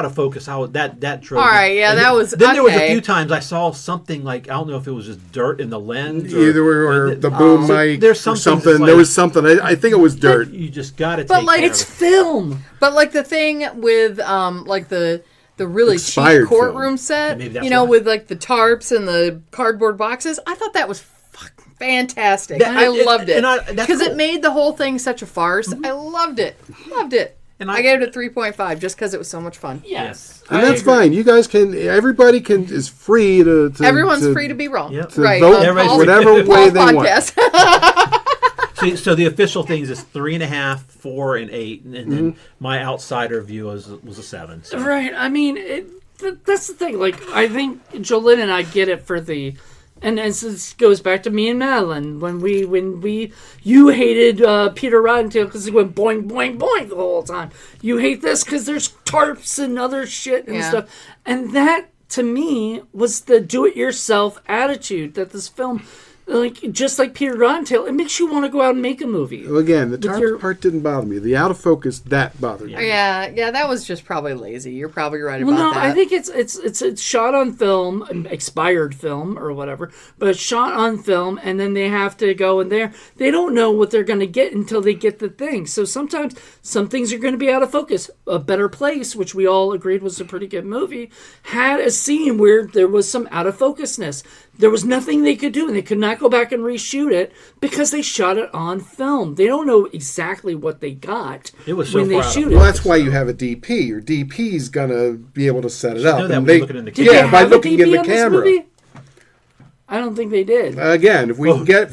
of focus how that drove. All right, yeah, that was. Then there was a few times I saw something I don't know if it was just dirt in the lens or the boom mic. There's something. There was something. I think it was dirt. You just got to take. But it's film. But the thing with the really cheap courtroom set, with the tarps and the cardboard boxes, I thought that was fantastic. I loved it because it made the whole thing such a farce. I loved it. And I gave it a 3.5 just because it was so much fun. Yes, and that's fine. You guys can. Everybody is free to. Everyone's free to be wrong. Yep. To vote whatever way they want. So the official things is 3.5, 4, and 8, and then my outsider view was a 7. So. Right. I mean, that's the thing. I think Jolynn and I get it for the. And this goes back to me and Madeline when you hated Peter Rottentail because he went boing boing boing the whole time. You hate this because there's tarps and other shit and stuff. And that to me was the do-it-yourself attitude that this film, just like Peter Rottentail, it makes you want to go out and make a movie. Well, again, the tarp part didn't bother me. The out of focus that bothered me. Yeah, that was just probably lazy. You're probably right about that. I think it's shot on film, expired film or whatever, but it's shot on film, and then they have to go in there. They don't know what they're going to get until they get the thing. So sometimes some things are going to be out of focus. A Better Place, which we all agreed was a pretty good movie, had a scene where there was some out of focusness. There was nothing they could do, and they could not go back and reshoot it because they shot it on film. They don't know exactly what they got when they shoot it. Well, that's why you have a DP. Your DP's gonna be able to set it up. By looking in the camera. Yeah, by looking in the camera. I don't think they did. Again, if we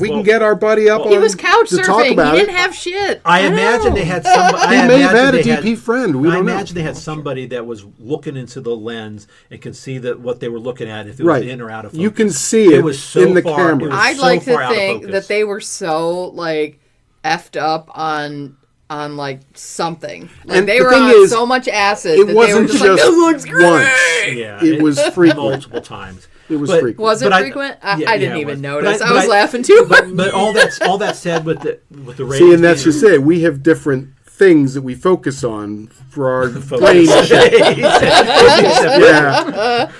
can get our buddy up He on was couch to talk surfing. about He it. didn't have shit. I imagine they had somebody. He may have had a DP friend. We I don't know. imagine they had somebody that was looking into the lens and could see what they were looking at, if it was in or out of focus. You can see it was so in the far, camera. it was I'd so like to far out of think focus. that they were so like effed up on like something. Like And they the were thing on is, so much acid it that they were wasn't just just like, "This looks great." once. Yeah, It was frequent. multiple times. It was But- frequent. Was it But frequent? I yeah, didn't it even was. notice. But I was laughing too. But all that said, with the ratings, See, and that's being- just it. We have different things that we focus on for our brain focus. shit. Yeah. Yeah.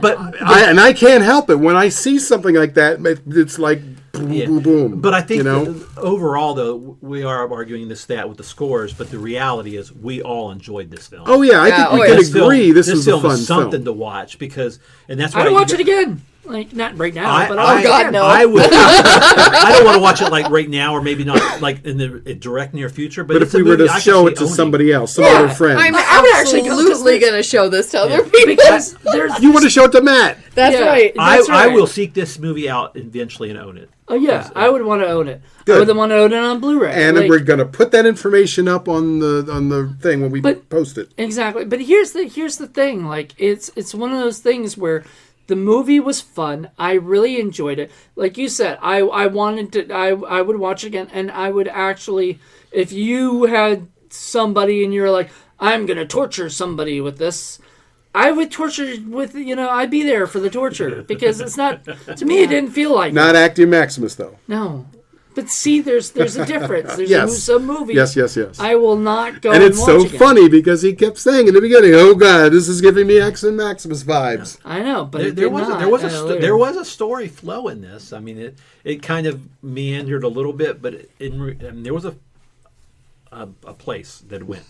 But I can't help it. When I see something like that, it's like boom, Yeah. boom, boom. But I think you know? that overall, though, we are arguing this stat with the scores. But the reality is, we all enjoyed this film. Oh yeah, I Yeah, think we oh, can yeah. agree this is a film fun is something film. to watch and that's why I'd watch it again. Like, not right now, but Oh, God, no. I would. I don't want to watch it like right now, or maybe not like in the direct near future. But But it's if we a were movie to I could show see it to owning. somebody else, some other friend, I'm I would actually go, 'cause absolutely there's- going to show this to other Yeah. people. because there's you want to show it to Matt. That's Yeah. right. That's I right. will seek this movie out eventually and own it. Oh yeah, I would want to own it. Good. I would want to own it on Blu-ray. And Like, we're gonna put that information up on the thing when we But- post it. exactly. But here's the thing. Like, it's one of those things where the movie was fun. I really enjoyed it. Like you said, I wanted to. I would watch it again, and I would actually, if you had somebody and you're like, I'm gonna torture somebody with this. I would torture with, I'd be there for the torture because it's not, to me, it didn't feel like Not Actium Maximus though. No. But see, there's a difference. There's Yes. some movies. Yes. I will not go And it's watch so again. funny because he kept saying in the beginning, "Oh God, this is giving me Actium Maximus vibes." I know, but it There did was not. there was a story flow in this. I mean, it kind of meandered a little bit, but there was a place that went.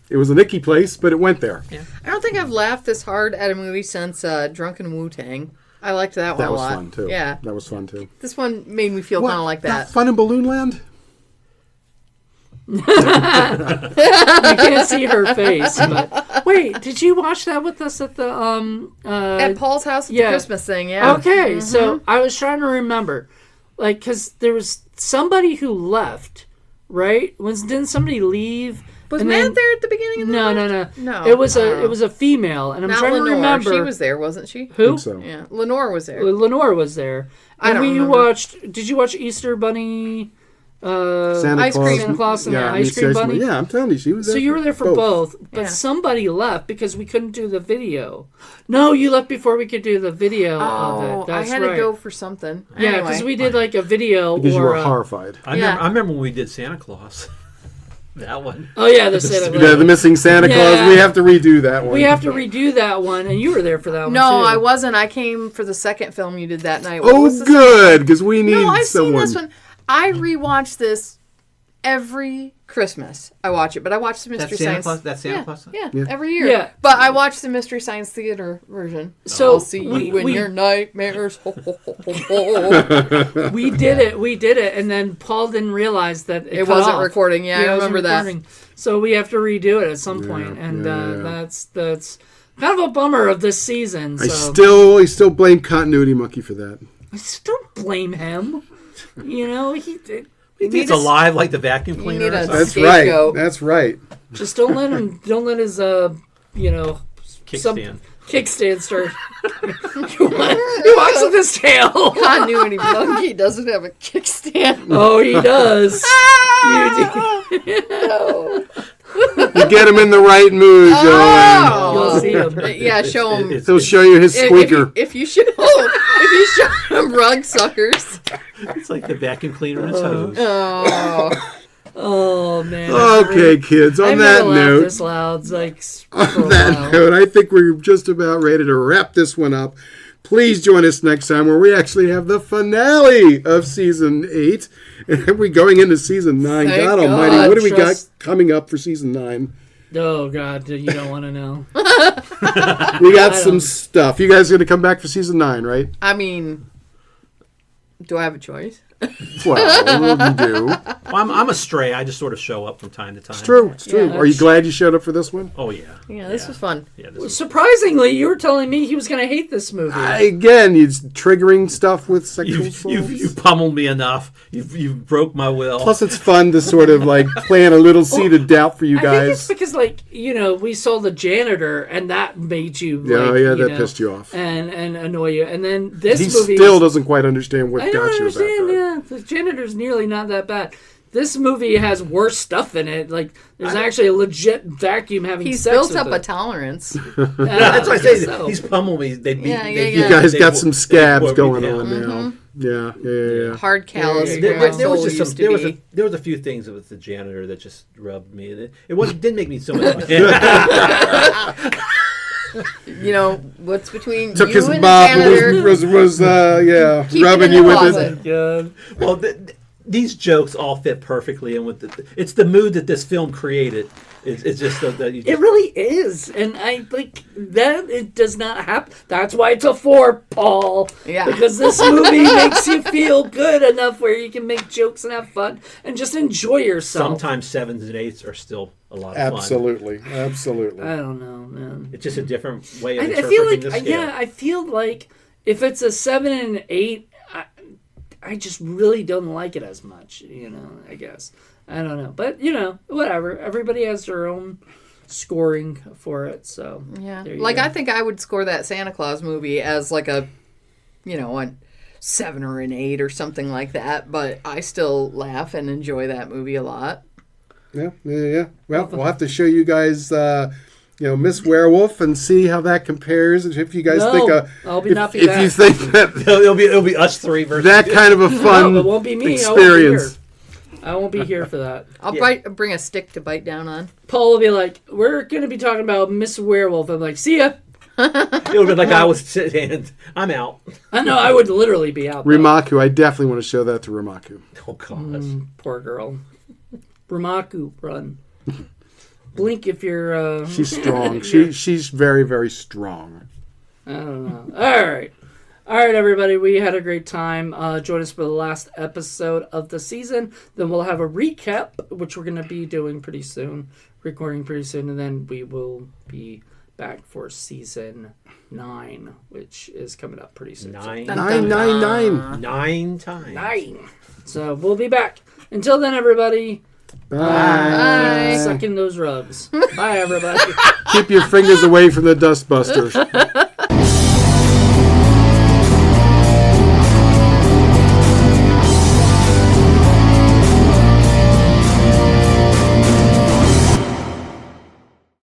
It was an icky place, but it went there. I don't think I've laughed this hard at a movie since Drunken Wu-Tang. I liked that one That a was lot. fun too. Yeah. That was fun too. This one made me feel kind of like that. Fun in Balloon Land? You can't see her face. But wait, did you watch that with us at the At Paul's house at yeah. the Christmas thing, yeah. Okay, so I was trying to remember, like, because there was somebody who left, right? Didn't somebody leave? Was And Matt then- there at the beginning of the No. No. It was a female, and I'm Not trying Lenore. to remember. She was there, wasn't she? Who? I think so. Yeah. Lenore was there. Lenore was there. I And don't we remember. watched. Did you watch Easter Bunny? Santa Ice Claus. Cream. Santa Claus and the I Ice mean, Cream seriously, Bunny? Yeah, I'm telling you, she was there. So you were there for both, but Yeah. somebody left because we couldn't do the video. No, you left before we could do the video of Oh, it. That's I had right. to go for something. Yeah, Anyway. because we did like a video Because you or were horrified. Yeah. I remember when we did Santa Claus. That one. oh yeah, the Santa The missing Santa Claus. Yeah. We have to redo that one. We have to redo that one, and you were there for that one. No, too. I wasn't. I came for the second film you did that night. What Oh, was the good, because we need No, I've someone. seen this one. I rewatch this every Christmas. I watch it, but I watch the Mystery That's Santa Science. Claus. That's Santa Yeah, Claus. yeah, every year. Yeah. But I watch the Mystery Science Theater version. So I'll see we- you in we- your nightmares. Ho, ho, ho, ho, ho. We did it, and then Paul didn't realize that It cut wasn't off. recording. Yeah, I it wasn't remember that. recording. So we have to redo it at some point, and that's kind of a bummer of this season. I So still blame Continuity Monkey for that. I still blame him. He did. It's alive like the vacuum cleaner. need a- or something. That's Scapegoat. right. That's right. Just don't let his Kickstand. kickstand start. He walks with his tail. Continuity monkey doesn't have a kickstand. Oh, he does. You get him in the right mood, Joanne. You'll see him. Yeah, show him. He'll show you his squeaker. If you show him Rugsuckers. It's like the vacuum cleaner in his hose. Oh. Oh man. Okay, kids. On I've that never laughed note, this loud. Like for a on that while. note, I think we're just about ready to wrap this one up. Please join us next time where we actually have the finale of season 8. And we're going into season 9. Thank God almighty, God. what do we got Trust- coming up for season 9? Oh God, you don't want to know. We got some stuff. You guys are going to come back for season 9, right? I mean, do I have a choice? Well, you do. Well, I'm a stray. I just sort of show up from time to time. It's true. It's true. Yeah, Are you glad you showed up for this one? Oh, yeah. Yeah, this was fun. Yeah, this was Surprisingly, you were telling me he was going to hate this movie. Again, it's triggering stuff with sexual you pummeled me enough. You broke my will. Plus, it's fun to sort of like plant a little seed of doubt for you I think it's guys. because, like, we saw The Janitor, and that made you, That pissed you off. and annoy you. And then this He movie still doesn't quite understand what I got don't you about understand. that. Yeah, The Janitor's nearly not that bad. This movie has worse stuff in it. Like, there's actually a legit vacuum having He's sex built with up it. a tolerance. That's why I say so. he's pummeled me. They beat. Yeah, they yeah, You guys they got wo- some they scabs wore me going down. on now. Yeah. Hard callus. Yeah, where my There was soul just used there to was be. there was a few things with the janitor that just rubbed me. It didn't make me so much. What's between Took you his and mop the janitor? was Keep it rubbing in you the with closet. it. God. Well, these jokes all fit perfectly, and it's the mood that this film created. It's just that you. It really is, and I like that. It does not happen. That's why it's a 4, Paul. Yeah. Because this movie makes you feel good enough where you can make jokes and have fun and just enjoy yourself. Sometimes 7s and 8s are still a lot of fun. Absolutely. I don't know, man. It's just a different way of I interpreting feel like, the scale. I feel like if it's a 7 and an 8, I just really don't like it as much. I guess. I don't know, but whatever. Everybody has their own scoring for it, so Yeah. there you Like, go. I think I would score that Santa Claus movie as like a 7 or an 8 or something like that, but I still laugh and enjoy that movie a lot. Yeah. Well, we'll have to show you guys, Miss Werewolf and see how that compares. If you guys think, not if be that. you think that it'll be us three versus that kind of a fun No, it won't be me. experience. I won't be here for that. I'll bring a stick to bite down on. Paul will be like, "We're going to be talking about Miss Werewolf." I'm like, "See ya." It would be like I was saying, I'm out. I know I would literally be out. though. Rimaku, I definitely want to show that to Rimaku. Oh gosh. Poor girl. Rimaku, run. Blink if you're. She's strong. She's very, very strong. I don't know. All right, everybody. We had a great time. Join us for the last episode of the season. Then we'll have a recap, which we're going to be doing pretty soon, recording pretty soon, and then we will be back for season 9, which is coming up pretty soon. 9 9. 9 times. 9. So we'll be back. Until then, everybody. Bye. Keep sucking those rubs. Bye, everybody. Keep your fingers away from the dustbusters.